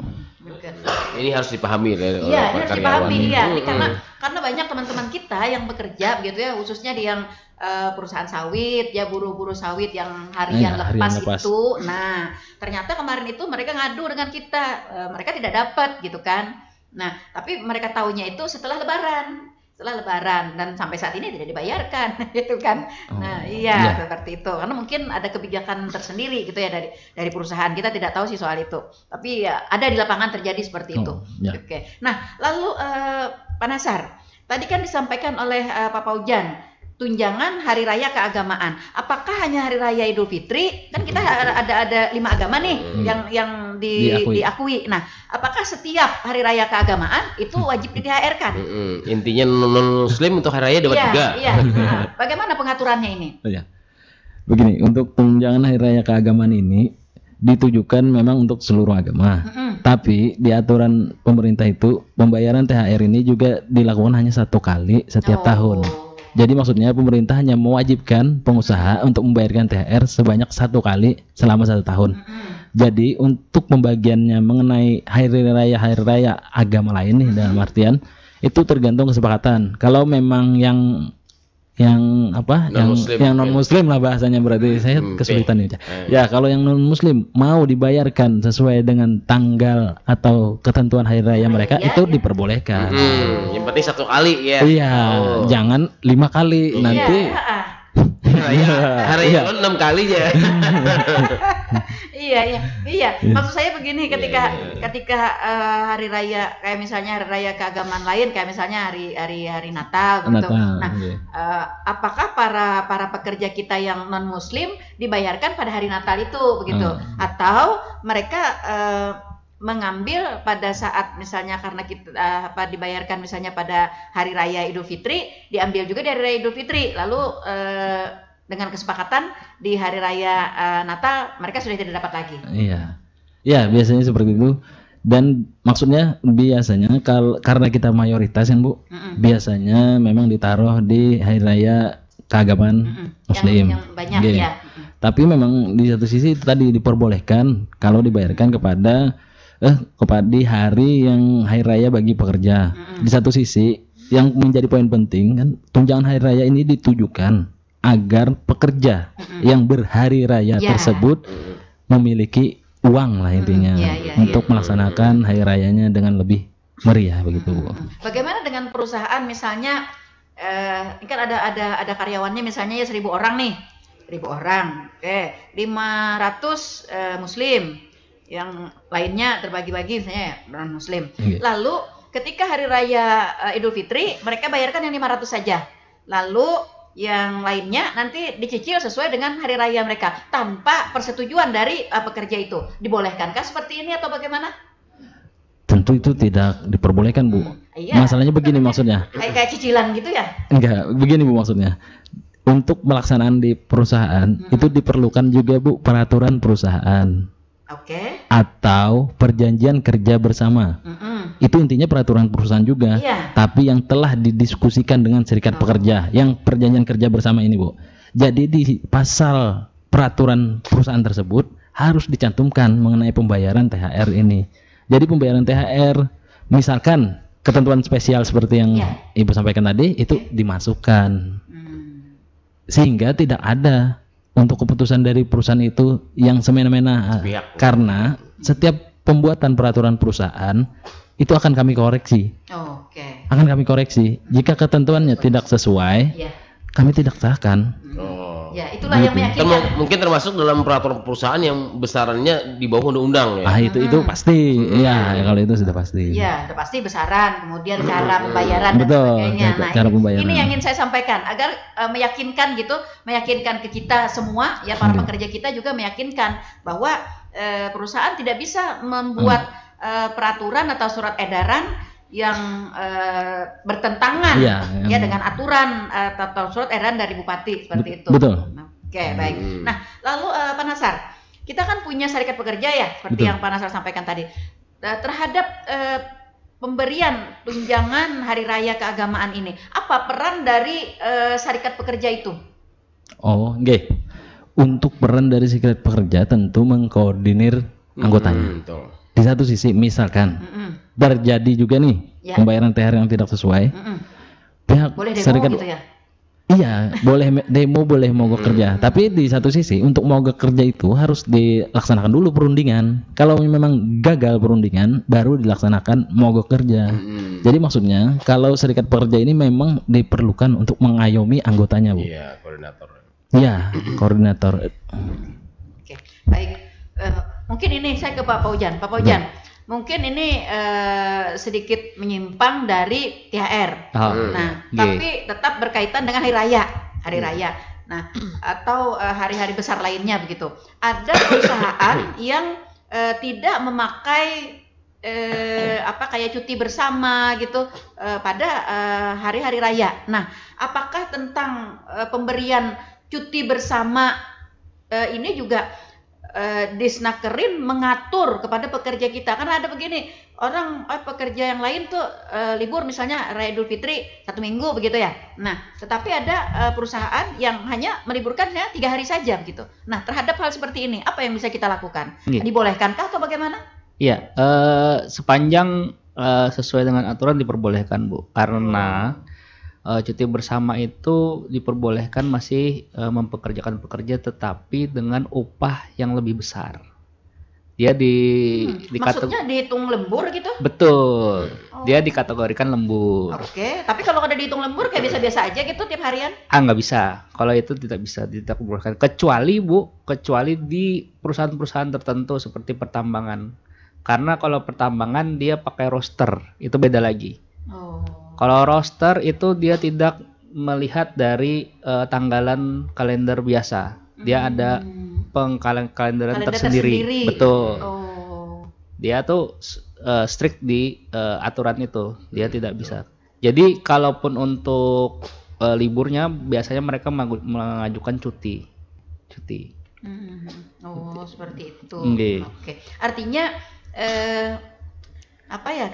Speaker 2: Ini harus dipahami oleh
Speaker 1: harus dipahami ya. Ini karena banyak teman-teman kita yang bekerja begitu ya, khususnya di yang perusahaan sawit ya, buruh-buruh sawit yang harian lepas itu. Nah, ternyata kemarin itu mereka ngadu dengan kita, mereka tidak dapat gitu kan. Nah, tapi mereka tahunya itu setelah lebaran dan sampai saat ini tidak dibayarkan gitu kan. Nah, seperti itu. Karena mungkin ada kebijakan tersendiri gitu ya dari perusahaan. Kita tidak tahu sih soal itu. Tapi ya ada di lapangan terjadi seperti itu. Oke. Nah, lalu Pak Nasar, tadi kan disampaikan oleh Pak Paujan tunjangan hari raya keagamaan. Apakah hanya hari raya Idul Fitri? Kan kita ada 5 agama nih yang diakui. Nah, apakah setiap hari raya keagamaan itu wajib di THR-kan?
Speaker 2: Intinya non muslim untuk hari raya dapat juga.
Speaker 1: Iya. Bagaimana pengaturannya ini?
Speaker 4: Begini, untuk tunjangan hari raya keagamaan ini ditujukan memang untuk seluruh agama. Tapi di aturan pemerintah itu pembayaran THR ini juga dilakukan hanya 1 kali setiap tahun. Jadi maksudnya pemerintah hanya mewajibkan pengusaha untuk membayarkan THR sebanyak 1 kali selama 1 tahun. Jadi untuk pembagiannya mengenai hari raya agama lain nih dalam artian itu tergantung kesepakatan. Kalau memang yang non muslim lah bahasanya, berarti saya kesulitan ya. Ya, kalau yang non muslim mau dibayarkan sesuai dengan tanggal atau ketentuan hari raya mereka itu diperbolehkan.
Speaker 2: Yang penting 1 kali ya.
Speaker 4: Iya, jangan 5 kali nanti.
Speaker 2: Hari 6 kali ya.
Speaker 1: Iya. Maksud saya begini, ketika hari raya kayak misalnya hari raya keagamaan lain, kayak misalnya hari Natal gitu. Nah, apakah para pekerja kita yang non muslim dibayarkan pada hari Natal itu begitu? Atau mereka mengambil pada saat misalnya karena kita dibayarkan misalnya pada hari raya Idul Fitri, diambil juga dari raya Idul Fitri, lalu dengan kesepakatan di hari raya Natal mereka sudah tidak dapat lagi. Iya, biasanya seperti itu. Dan maksudnya biasanya karena kita mayoritas kan Bu, biasanya memang ditaruh di hari raya keagamaan Muslim. Yang banyak ya. Tapi memang di satu sisi tadi diperbolehkan kalau dibayarkan kepada di hari yang hari raya bagi pekerja. Di satu sisi yang menjadi poin penting kan tunjangan hari raya ini ditujukan agar pekerja yang berhari raya tersebut memiliki uang lah intinya untuk melaksanakan hari rayanya dengan lebih meriah begitu. Bagaimana dengan perusahaan misalnya ini kan ada karyawannya misalnya ya 1.000 orang nih. 1.000 orang. 500 muslim. Yang lainnya terbagi-bagi misalnya non muslim. Lalu ketika hari raya Idul Fitri mereka bayarkan yang 500 saja. Lalu yang lainnya nanti dicicil sesuai dengan hari raya mereka tanpa persetujuan dari pekerja itu. Dibolehkankah seperti ini atau bagaimana?
Speaker 4: Tentu itu tidak diperbolehkan Bu. Masalahnya begini maksudnya.
Speaker 1: Kayak cicilan gitu ya?
Speaker 4: Enggak, begini Bu maksudnya. Untuk pelaksanaan di perusahaan itu diperlukan juga Bu peraturan perusahaan. Atau perjanjian kerja bersama. Itu intinya peraturan perusahaan juga. Tapi yang telah didiskusikan dengan serikat pekerja, yang perjanjian kerja bersama ini Bu. Jadi di pasal peraturan perusahaan tersebut harus dicantumkan mengenai pembayaran THR ini. Jadi pembayaran THR misalkan ketentuan spesial seperti yang Ibu sampaikan tadi itu dimasukkan. Sehingga tidak ada untuk keputusan dari perusahaan itu yang semena-mena, karena setiap pembuatan peraturan perusahaan itu akan kami koreksi. Akan kami koreksi. Jika ketentuannya tidak sesuai, kami tidak sahkan.
Speaker 1: Ya, itulah yang meyakinkan.
Speaker 2: Mungkin termasuk dalam peraturan perusahaan yang besarannya di bawah undang-undang ya.
Speaker 4: Itu pasti. Kalau itu sudah pasti.
Speaker 1: Ya, sudah pasti besaran, kemudian cara pembayaran dan sebagainya.
Speaker 4: Cara pembayaran.
Speaker 1: Ini yang ingin saya sampaikan agar meyakinkan ke kita semua ya, para pekerja kita juga meyakinkan bahwa perusahaan tidak bisa membuat peraturan atau surat edaran yang bertentangan dengan aturan atau surat edaran dari bupati seperti itu.
Speaker 4: Betul.
Speaker 1: Baik. Nah, lalu Pak Nasar, kita kan punya serikat pekerja ya, seperti yang Pak Nasar sampaikan tadi. Terhadap pemberian tunjangan hari raya keagamaan ini, apa peran dari serikat pekerja itu?
Speaker 4: Untuk peran dari serikat pekerja tentu mengkoordinir anggotanya. Di satu sisi misalkan terjadi juga nih pembayaran THR yang tidak sesuai, pihak
Speaker 1: boleh demo
Speaker 4: serikat
Speaker 1: gitu ya?
Speaker 4: Iya, boleh demo, boleh mogok kerja. Tapi di satu sisi untuk mogok kerja itu harus dilaksanakan dulu perundingan. Kalau memang gagal perundingan, baru dilaksanakan mogok kerja. Jadi maksudnya kalau serikat pekerja ini memang diperlukan untuk mengayomi anggotanya, Bu.
Speaker 2: Iya, koordinator.
Speaker 4: Iya, koordinator.
Speaker 1: Baik. Mungkin ini saya ke Pak Paujan. Pak Paujan, mungkin ini sedikit menyimpang dari THR. Tapi tetap berkaitan dengan hari raya. hari raya. Nah, atau hari-hari besar lainnya begitu. Ada perusahaan yang tidak memakai kayak cuti bersama gitu pada hari-hari raya. Nah, apakah tentang pemberian cuti bersama ini juga Disnakerin mengatur kepada pekerja kita? Karena ada begini, orang pekerja yang lain tuh libur misalnya Raya Idul Fitri 1 minggu begitu ya. Nah, tetapi ada perusahaan yang hanya meliburkannya 3 hari saja begitu. Nah, terhadap hal seperti ini apa yang bisa kita lakukan? Dibolehkankah atau bagaimana?
Speaker 3: Iya, sepanjang sesuai dengan aturan diperbolehkan, Bu. Karena cuti bersama itu diperbolehkan masih mempekerjakan pekerja tetapi dengan upah yang lebih besar. Dia
Speaker 1: maksudnya dihitung lembur gitu?
Speaker 3: Betul. Dia dikategorikan lembur.
Speaker 1: Oke, tapi kalau ada dihitung lembur kayak biasa-biasa aja gitu tiap harian?
Speaker 3: Nggak bisa. Kalau itu tidak bisa diperbolehkan. Kecuali di perusahaan-perusahaan tertentu seperti pertambangan. Karena kalau pertambangan dia pakai roster, itu beda lagi. Kalau roster itu dia tidak melihat dari tanggalan kalender biasa. Dia ada kalenderan tersendiri. Betul. Dia tuh strict di aturan itu. Dia tidak bisa. Jadi kalaupun untuk liburnya biasanya mereka mengajukan cuti.
Speaker 1: Seperti itu.
Speaker 3: Oke.
Speaker 1: Artinya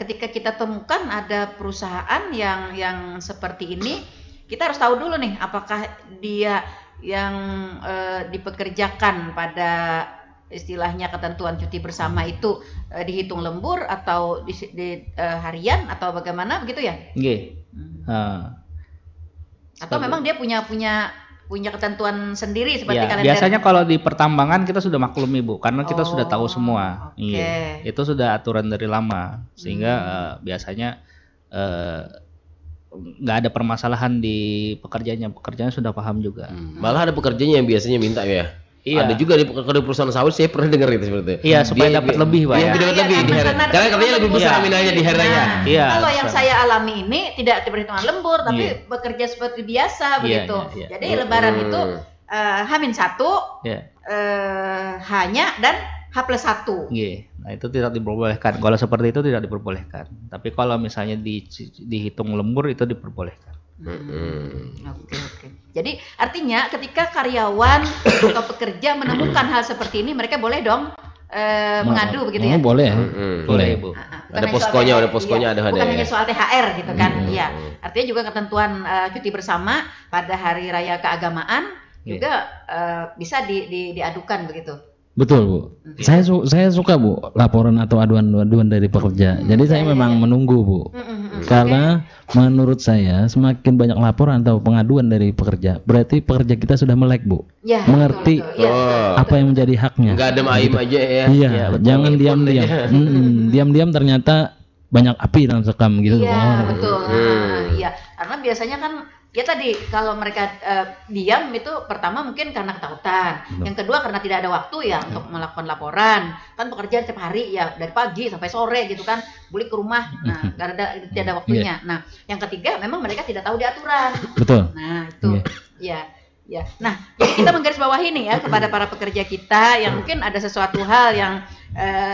Speaker 1: ketika kita temukan ada perusahaan yang seperti ini, kita harus tahu dulu nih apakah dia yang dipekerjakan pada istilahnya ketentuan cuti bersama itu dihitung lembur atau di harian atau bagaimana begitu ya? Atau memang dia punya ketentuan sendiri seperti kalender.
Speaker 3: Biasanya kalau di pertambangan kita sudah maklum Ibu, karena kita sudah tahu semua. Iya. Itu sudah aturan dari lama, sehingga biasanya nggak ada permasalahan di pekerjaannya sudah paham juga.
Speaker 2: Malah ada pekerjanya yang biasanya minta ya. Iya. Ada juga di perusahaan sawit saya pernah dengar itu seperti itu.
Speaker 3: Iya, supaya dapat lebih, Pak.
Speaker 2: Iya, dapat lebih di hari. Karena kerjanya lebih besar nominalnya di hari raya.
Speaker 1: Iya. Kalau yang saya alami ini tidak diperhitungan lembur, tapi bekerja seperti biasa begitu. Jadi Lebaran itu H-1 hanya dan H+1.
Speaker 3: Nah, itu tidak diperbolehkan. Kalau seperti itu tidak diperbolehkan. Tapi kalau misalnya dihitung lembur itu diperbolehkan.
Speaker 1: Oke. Jadi artinya ketika karyawan atau pekerja menemukan hal seperti ini, mereka boleh dong mengadu begitu ya?
Speaker 4: Boleh.
Speaker 3: Boleh, Bu.
Speaker 2: Ada poskonya, ada.
Speaker 1: Bukan hanya soal THR gitu kan? Iya. Artinya juga ketentuan cuti bersama pada hari raya keagamaan juga bisa diadukan begitu.
Speaker 4: Betul, Bu. Saya suka, Bu, laporan atau aduan dari pekerja. Jadi saya memang menunggu, Bu. Karena menurut saya semakin banyak laporan atau pengaduan dari pekerja, berarti pekerja kita sudah melek, Bu. Mengerti apa yang menjadi haknya.
Speaker 2: Enggak adem ayem aja ya.
Speaker 4: Iya, jangan diam-diam. Diam-diam ternyata banyak api dalam sekam gitu.
Speaker 1: Iya, betul. Iya, karena biasanya kan ya tadi kalau mereka diam itu pertama mungkin karena ketakutan, yang kedua karena tidak ada waktu ya untuk melakukan laporan. Kan pekerjaan setiap hari ya dari pagi sampai sore gitu kan, balik ke rumah, nah tidak ada waktunya. Nah yang ketiga memang mereka tidak tahu di aturan.
Speaker 4: Betul.
Speaker 1: Nah itu ya. Nah jadi kita menggarisbawahi nih ya kepada para pekerja kita yang mungkin ada sesuatu hal yang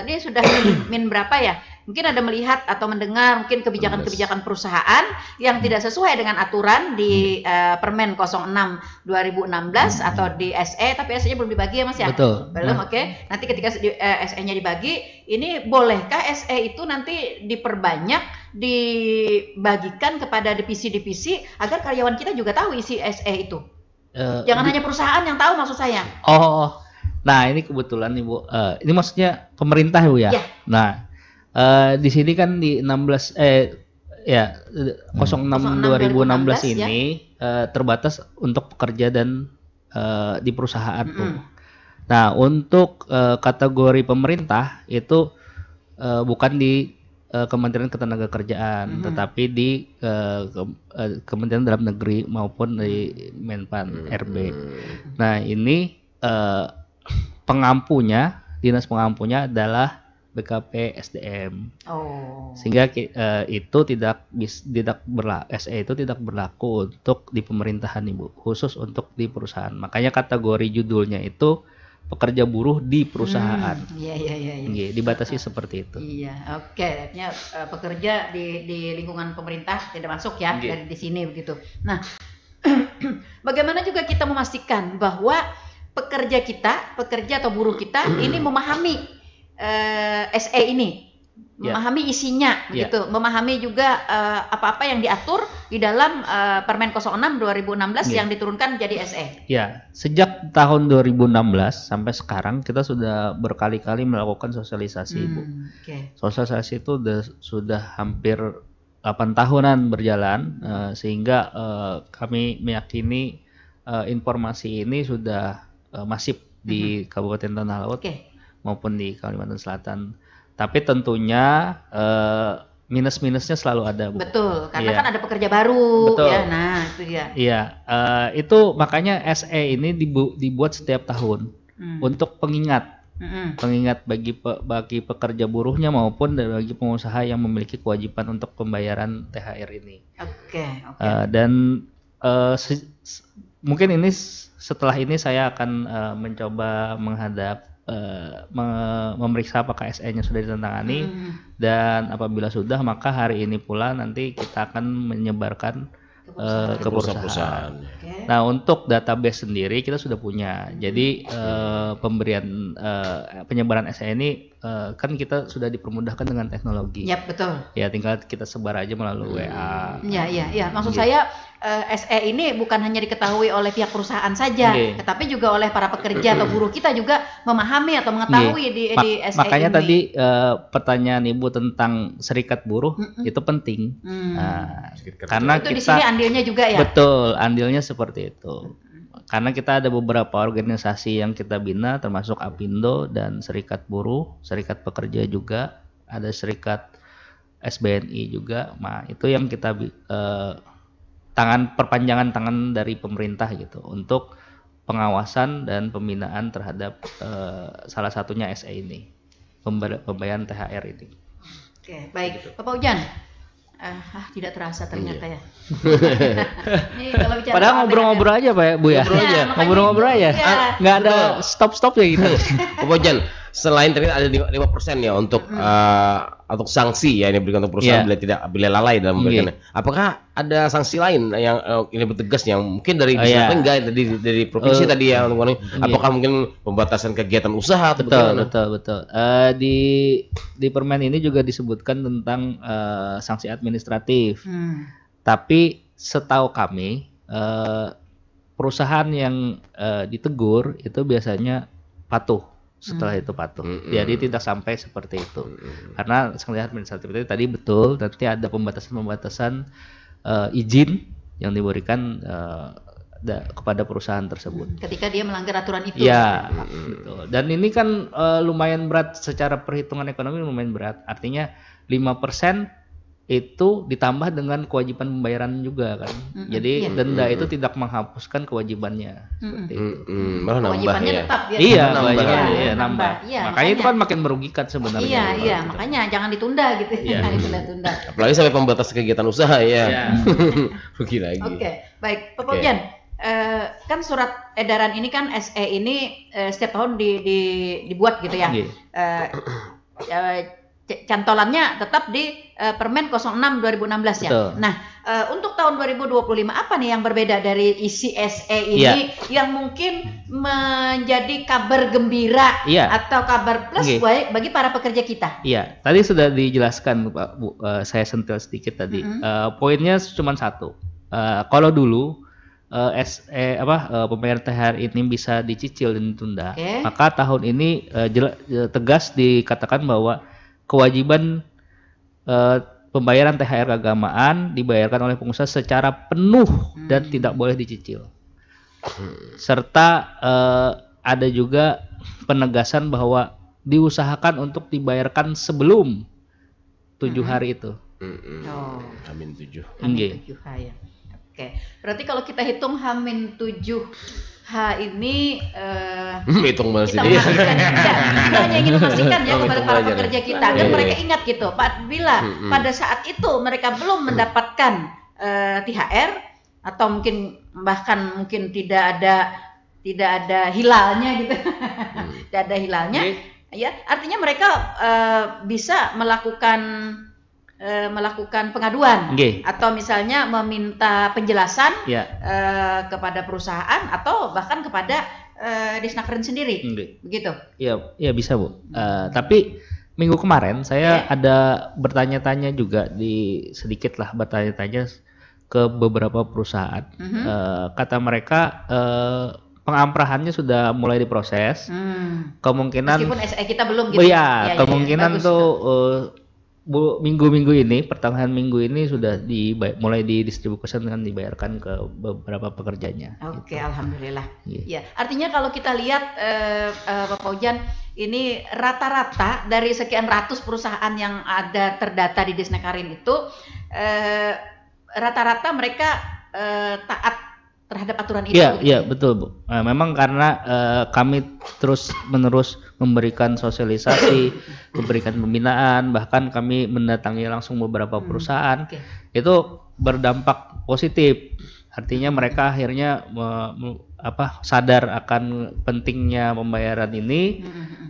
Speaker 1: ini sudah min berapa ya? Mungkin ada melihat atau mendengar mungkin kebijakan-kebijakan perusahaan yang tidak sesuai dengan aturan di Permen 06 2016 atau di SE, tapi SE-nya belum dibagi ya Mas ya?
Speaker 3: Betul.
Speaker 1: Belum, oke. Nanti ketika SE-nya dibagi, ini bolehkah SE itu nanti diperbanyak, dibagikan kepada divisi-divisi agar karyawan kita juga tahu isi SE itu? Jangan hanya perusahaan yang tahu maksud saya.
Speaker 3: Nah ini kebetulan nih Bu, ini maksudnya pemerintah Bu ya? Nah di sini kan di 06 2016 ini terbatas untuk pekerja dan di perusahaan tuh. Nah untuk kategori pemerintah itu bukan di Kementerian Ketenagakerjaan, tetapi di Kementerian Dalam Negeri maupun di Menpan RB. Nah ini pengampunya, dinas pengampunya adalah BKP SDM. Sehingga itu SE itu tidak berlaku untuk di pemerintahan Ibu, khusus untuk di perusahaan. Makanya kategori judulnya itu pekerja buruh di perusahaan.
Speaker 1: Iya.
Speaker 3: Dibatasi seperti itu.
Speaker 1: Iya, oke. Artinya pekerja di lingkungan pemerintah tidak masuk ya dari di sini begitu. Nah, bagaimana juga kita memastikan bahwa pekerja atau buruh kita ini memahami SE ini, memahami isinya begitu, memahami juga apa-apa yang diatur di dalam Permen 06 2016 yang diturunkan jadi SE.
Speaker 3: Ya, sejak tahun 2016 sampai sekarang kita sudah berkali-kali melakukan sosialisasi, Bu. Sosialisasi itu sudah hampir 8 tahunan berjalan, sehingga kami meyakini informasi ini sudah masif di Kabupaten Tanah Laut maupun di Kalimantan Selatan. Tapi tentunya minus-minusnya selalu ada, Bu.
Speaker 1: Betul, karena kan ada pekerja baru.
Speaker 3: Betul.
Speaker 1: Ya. Nah, itu dia.
Speaker 3: Iya, itu makanya SE ini dibuat setiap tahun untuk pengingat. Pengingat bagi pekerja buruhnya maupun bagi pengusaha yang memiliki kewajiban untuk pembayaran THR ini. Dan mungkin ini setelah ini saya akan mencoba memeriksa apakah SE-nya sudah ditandatangani, dan apabila sudah maka hari ini pula nanti kita akan menyebarkan ke perusahaan. Nah, untuk database sendiri kita sudah punya. Jadi penyebaran SE ini kan kita sudah dipermudahkan dengan teknologi.
Speaker 1: Betul.
Speaker 3: Ya, tinggal kita sebar aja melalui WA.
Speaker 1: Iya. Maksud saya SE ini bukan hanya diketahui oleh pihak perusahaan saja, tetapi juga oleh para pekerja atau buruh kita juga memahami atau mengetahui di SE
Speaker 3: makanya
Speaker 1: ini.
Speaker 3: tadi pertanyaan Ibu tentang serikat buruh itu penting. Karena
Speaker 1: itu
Speaker 3: kita
Speaker 1: di sini andilnya juga ya.
Speaker 3: Betul, andilnya seperti itu. Karena kita ada beberapa organisasi yang kita bina, termasuk Apindo dan serikat buruh, serikat pekerja juga, ada serikat SBNI juga. Nah, itu yang kita perpanjangan tangan dari pemerintah gitu untuk pengawasan dan pembinaan terhadap salah satunya SE ini, pembayaran THR ini.
Speaker 1: Oke, baik. Bapak Ujan. Tidak terasa ternyata ya. Nih, kalau bicara
Speaker 3: padahal ngobrol-ngobrol aja Pak Bu ya. Ngobrol-ngobrol aja. Nggak ada stop-stop ya gitu.
Speaker 2: Bapak Ujan, selain tadi ada 5% ya untuk sanksi ya yang diberikan untuk perusahaan bila lalai dalam memberikan. Apakah ada sanksi lain yang ini bertegas yang mungkin dari enggak dari provinsi tadi ya, apakah mungkin pembatasan kegiatan usaha?
Speaker 3: Betul. Di permen ini juga disebutkan tentang sanksi administratif. Tapi setahu kami perusahaan yang ditegur itu biasanya patuh. Setelah itu patuh, jadi tidak sampai seperti itu. Karena sanksi administratif itu tadi betul, nanti ada pembatasan izin yang diberikan kepada perusahaan tersebut.
Speaker 1: Ketika dia melanggar aturan itu.
Speaker 3: Ya, betul. Dan ini kan lumayan berat secara perhitungan ekonomi, lumayan berat. Artinya 5% itu ditambah dengan kewajiban pembayaran juga kan. Jadi denda itu tidak menghapuskan kewajibannya seperti itu.
Speaker 2: Malah nambah ya.
Speaker 1: Tetap,
Speaker 3: iya, kewajibannya nambah. Makanya itu kan makin merugikan sebenarnya.
Speaker 1: Iya, makanya jangan ditunda gitu. Jangan ditunda-tunda.
Speaker 2: Apalagi sampai pembatas kegiatan usaha ya. Rugi lagi.
Speaker 1: Oke, baik. Pak Ujan, kan surat edaran ini kan SE ini setiap tahun dibuat gitu ya. Cantolannya tetap di Permen 06 2016 ya.
Speaker 3: Betul.
Speaker 1: Nah, untuk tahun 2025 apa nih yang berbeda dari isi SE ini yang mungkin menjadi kabar gembira atau kabar plus bagi para pekerja kita?
Speaker 3: Iya, tadi sudah dijelaskan Pak Bu, saya sentil sedikit tadi. Poinnya cuma satu. Kalau dulu pembayaran THR ini bisa dicicil dan ditunda, maka tahun ini tegas dikatakan bahwa kewajiban pembayaran THR keagamaan dibayarkan oleh pengusaha secara penuh dan tidak boleh dicicil. Serta ada juga penegasan bahwa diusahakan untuk dibayarkan sebelum 7 hari itu.
Speaker 2: Amin 7.
Speaker 1: Amin 7 hari. Oke. Berarti kalau kita hitung H-7H ini
Speaker 2: hitung
Speaker 1: kita hanya ingin memastikan ya kepada para pekerja kita agar mereka ingat gitu. Bila pada saat itu mereka belum mendapatkan THR atau bahkan mungkin tidak ada hilalnya gitu. Tidak ada hilalnya. Ya, artinya mereka bisa melakukan pengaduan atau misalnya meminta penjelasan kepada perusahaan atau bahkan kepada Disnaker sendiri, begitu?
Speaker 3: Iya bisa Bu. Tapi minggu kemarin saya ada bertanya-tanya juga bertanya-tanya ke beberapa perusahaan. Kata mereka pengamprahannya sudah mulai diproses. Kemungkinan
Speaker 1: meskipun SE kita belum gitu.
Speaker 3: Kemungkinan minggu-minggu ini, pertengahan minggu ini sudah mulai didistribusikan dan dibayarkan ke beberapa pekerjanya.
Speaker 1: Oke, gitu. Alhamdulillah. Ya, artinya kalau kita lihat Bapak Ujan, ini rata-rata dari sekian ratus perusahaan yang ada terdata di Disnekarin itu rata-rata mereka taat terhadap aturan itu.
Speaker 3: Iya betul Bu. Memang karena kami terus-menerus memberikan sosialisasi, memberikan pembinaan, bahkan kami mendatangi langsung beberapa perusahaan, itu berdampak positif. Artinya mereka akhirnya sadar akan pentingnya pembayaran ini,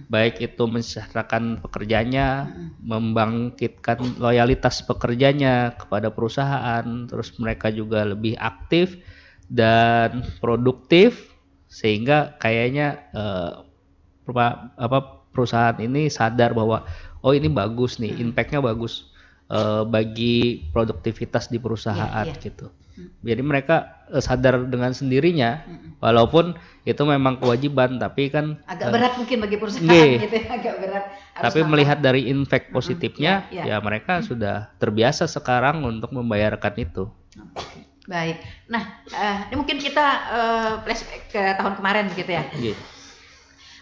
Speaker 3: baik itu mensejahterakan pekerjanya, membangkitkan loyalitas pekerjanya kepada perusahaan, terus mereka juga lebih aktif dan produktif, sehingga kayaknya perusahaan ini sadar bahwa ini bagus nih, impactnya bagus bagi produktivitas di perusahaan gitu. Jadi mereka sadar dengan sendirinya, walaupun itu memang kewajiban, tapi kan
Speaker 1: agak berat mungkin bagi perusahaan gitu ya, agak berat.
Speaker 3: Tapi melihat dari impact positifnya, ya mereka sudah terbiasa sekarang untuk membayarkan itu.
Speaker 1: Baik. Nah, ini mungkin kita flashback ke tahun kemarin begitu ya.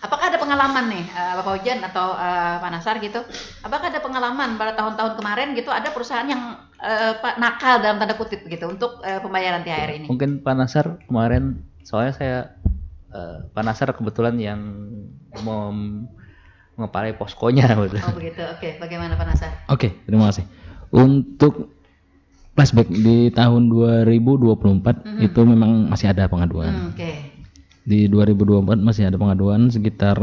Speaker 1: Apakah ada pengalaman nih Bapak Ujan atau Pak Nasar gitu? Apakah ada pengalaman pada tahun-tahun kemarin gitu ada perusahaan yang nakal dalam tanda kutip begitu untuk pembayaran THR ini?
Speaker 3: Mungkin Pak Nasar kemarin, soalnya saya Pak Nasar kebetulan yang mengepalai poskonya.
Speaker 1: Oh begitu. Oke. Bagaimana Pak Nasar?
Speaker 4: Oke, terima kasih. Untuk flashback di tahun 2024 itu memang masih ada pengaduan. Di 2024 masih ada pengaduan sekitar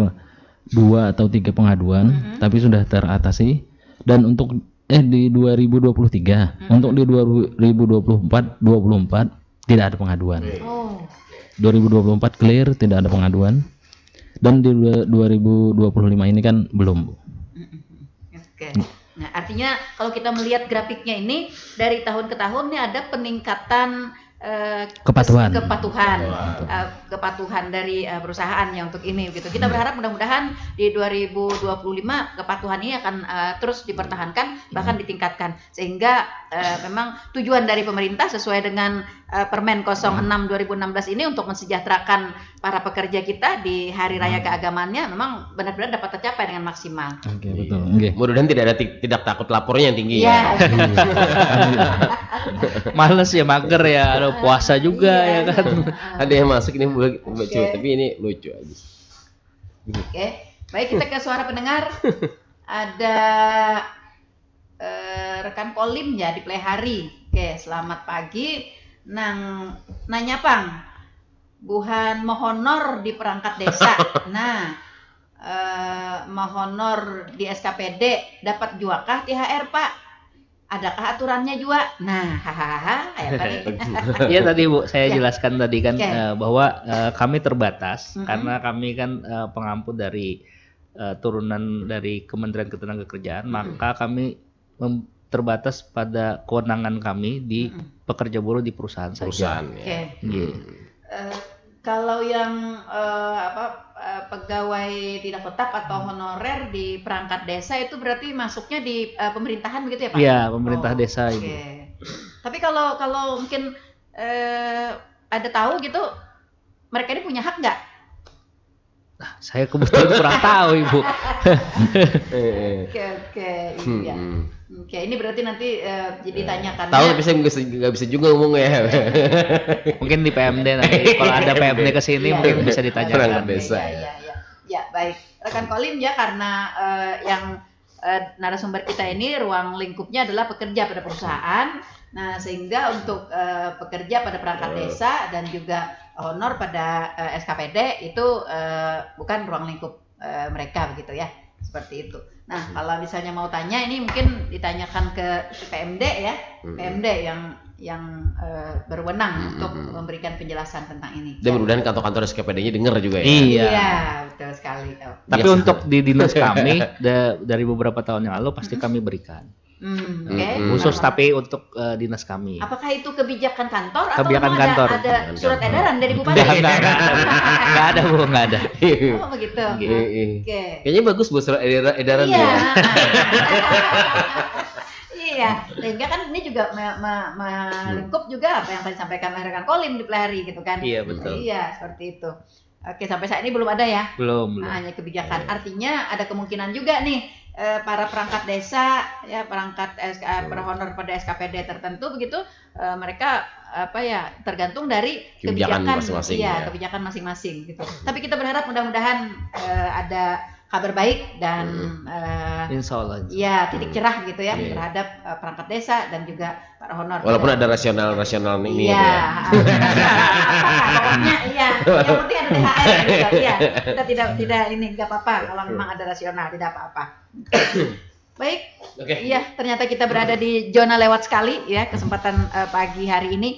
Speaker 4: 2 atau 3 pengaduan, tapi sudah teratasi. Dan untuk di 2023, untuk di 2024 tidak ada pengaduan. 2024 clear, tidak ada pengaduan. Dan di 2025 ini kan belum, Bu.
Speaker 1: Nah, artinya kalau kita melihat grafiknya ini dari tahun ke tahun ini ada peningkatan kepatuhan dari perusahaan yang untuk ini gitu. Kita berharap mudah-mudahan di 2025 kepatuhan ini akan terus dipertahankan bahkan ditingkatkan, sehingga memang tujuan dari pemerintah sesuai dengan Permen 06 2016 ini untuk mensejahterakan para pekerja kita di hari raya keagamaannya memang benar-benar dapat tercapai dengan maksimal.
Speaker 4: Betul.
Speaker 2: Mudah-mudahan tidak takut lapornya yang tinggi ya.
Speaker 3: Males ya, mager ya, ada puasa juga ya kan.
Speaker 2: Ada yang masuk ini lucu, tapi ini lucu aja.
Speaker 1: Baik, kita ke suara pendengar. Ada rekan Polim ya di Plehari. Selamat pagi. Nanya Pang, buhan mohonor di perangkat desa. Mohonor di SKPD dapat juakah THR Pak? Adakah aturannya juga?
Speaker 3: Iya tadi Bu, saya jelaskan tadi kan bahwa kami terbatas karena kami kan pengampu dari turunan dari Kementerian Ketenagakerjaan, maka kami terbatas pada kewenangan kami di pekerja buruh di perusahaan saja.
Speaker 1: Kalau yang pegawai tidak tetap atau honorer di perangkat desa itu berarti masuknya di pemerintahan begitu ya Pak?
Speaker 3: Iya, pemerintah desa ini.
Speaker 1: Tapi kalau mungkin ada tahu gitu, mereka ini punya hak nggak?
Speaker 3: Saya kebetulan kurang tahu Ibu.
Speaker 1: Oke, iya. Oke, ini berarti nanti jadi tanyakan.
Speaker 2: Tahu tapi saya nggak bisa juga ngomong ya.
Speaker 3: Mungkin di PMD nanti kalau ada PMD ke sini mungkin bisa ditanyakan.
Speaker 2: Perangkat desa.
Speaker 1: Ya, baik. Rekan Kolim ya, karena yang narasumber kita ini ruang lingkupnya adalah pekerja pada perusahaan. Nah, sehingga untuk pekerja pada perangkat desa dan juga honor pada SKPD itu bukan ruang lingkup mereka begitu ya. Seperti itu. Nah, kalau misalnya mau tanya ini mungkin ditanyakan ke PMD ya. PMD yang berwenang untuk memberikan penjelasan tentang ini.
Speaker 2: Dan mudah-mudahan kantor-kantor SKPD-nya dengar juga ya.
Speaker 1: Iya, betul sekali.
Speaker 3: Tapi untuk di dinas kami dari beberapa tahun yang lalu pasti kami berikan. Khusus tapi untuk dinas kami.
Speaker 1: Apakah itu kebijakan kantor
Speaker 3: kebijakan
Speaker 1: atau
Speaker 3: kantor.
Speaker 1: Ada surat edaran dari bupati?
Speaker 3: Nggak ada Bu, nggak ada.
Speaker 1: Oh begitu. Oke.
Speaker 2: Kayaknya bagus buat surat edaran
Speaker 1: iya.
Speaker 2: ya.
Speaker 1: Iya, sehingga kan ini juga melingkup juga apa yang tadi disampaikan oleh rekan Kolim di Pelari gitu kan.
Speaker 3: Iya, betul.
Speaker 1: Iya, seperti itu. Oke, sampai saat ini belum ada ya?
Speaker 3: Belum.
Speaker 1: Nah, hanya kebijakan. Artinya ada kemungkinan juga nih para perangkat desa ya, perangkat para honor pada SKPD tertentu begitu, mereka tergantung dari kebijakan
Speaker 2: masing-masing.
Speaker 1: Iya, kebijakan masing-masing gitu. Tapi kita berharap mudah-mudahan ada kabar baik dan
Speaker 3: insya Allah.
Speaker 1: Iya, titik cerah gitu ya terhadap perangkat desa dan juga para honor.
Speaker 2: Walaupun ada rasional ini
Speaker 1: ya. Pokoknya iya, yang penting ada THR gitu. Iya, kita tidak ini nggak apa-apa kalau memang ada rasional, tidak apa-apa. Baik. Iya, ternyata kita berada di zona lewat sekali ya kesempatan pagi hari ini.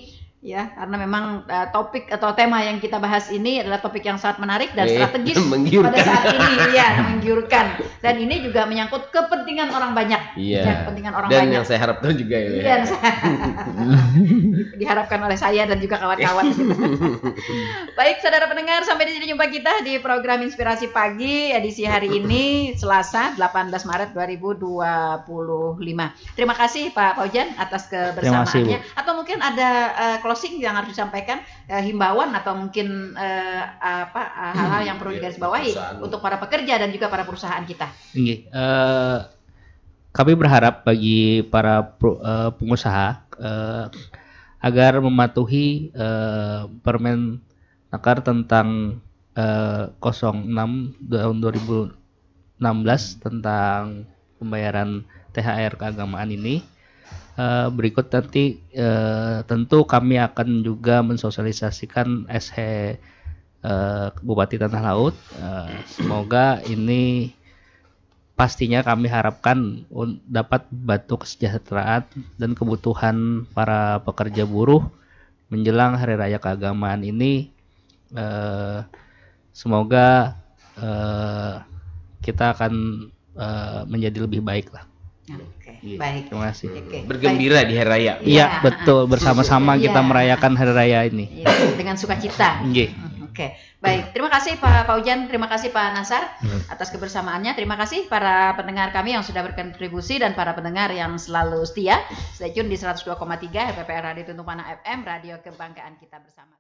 Speaker 1: Ya, karena memang topik atau tema yang kita bahas ini adalah topik yang sangat menarik dan strategis pada saat ini, ya, menggiurkan. Dan ini juga menyangkut kepentingan orang banyak.
Speaker 2: Iya.
Speaker 1: Kepentingan orang
Speaker 2: dan
Speaker 1: banyak.
Speaker 2: Yang saya harapkan juga ya.
Speaker 1: Iya, diharapkan oleh saya dan juga kawan-kawan. Baik, saudara pendengar, sampai di sini jumpa kita di program Inspirasi Pagi edisi hari ini Selasa 18 Maret 2025. Terima kasih Pak Paujan atas kebersamaannya. Atau mungkin ada closing yang harus disampaikan, himbauan atau mungkin hal-hal yang perlu digarisbawahi untuk para pekerja dan juga para perusahaan kita.
Speaker 3: Kami berharap bagi para pengusaha agar mematuhi Permenaker tentang 06 tahun 2016 tentang pembayaran THR keagamaan ini. Berikut nanti tentu kami akan juga mensosialisasikan SH Bupati Tanah Laut. Semoga ini pastinya kami harapkan dapat membantu kesejahteraan dan kebutuhan para pekerja buruh menjelang Hari Raya Keagamaan ini. Semoga kita akan menjadi lebih baik lah.
Speaker 1: Baik.
Speaker 3: Terima kasih.
Speaker 2: Bergembira di Hari Raya.
Speaker 3: Iya, betul. Bersama-sama kita merayakan Hari Raya ini.
Speaker 1: Dengan sukacita. Oke. Baik. Terima kasih Pak Paujan, terima kasih Pak Nasar atas kebersamaannya. Terima kasih para pendengar kami yang sudah berkontribusi dan para pendengar yang selalu setia. Stay tune di 102,3 RPPR Radio Tuntung Panah FM, radio kebanggaan kita bersama.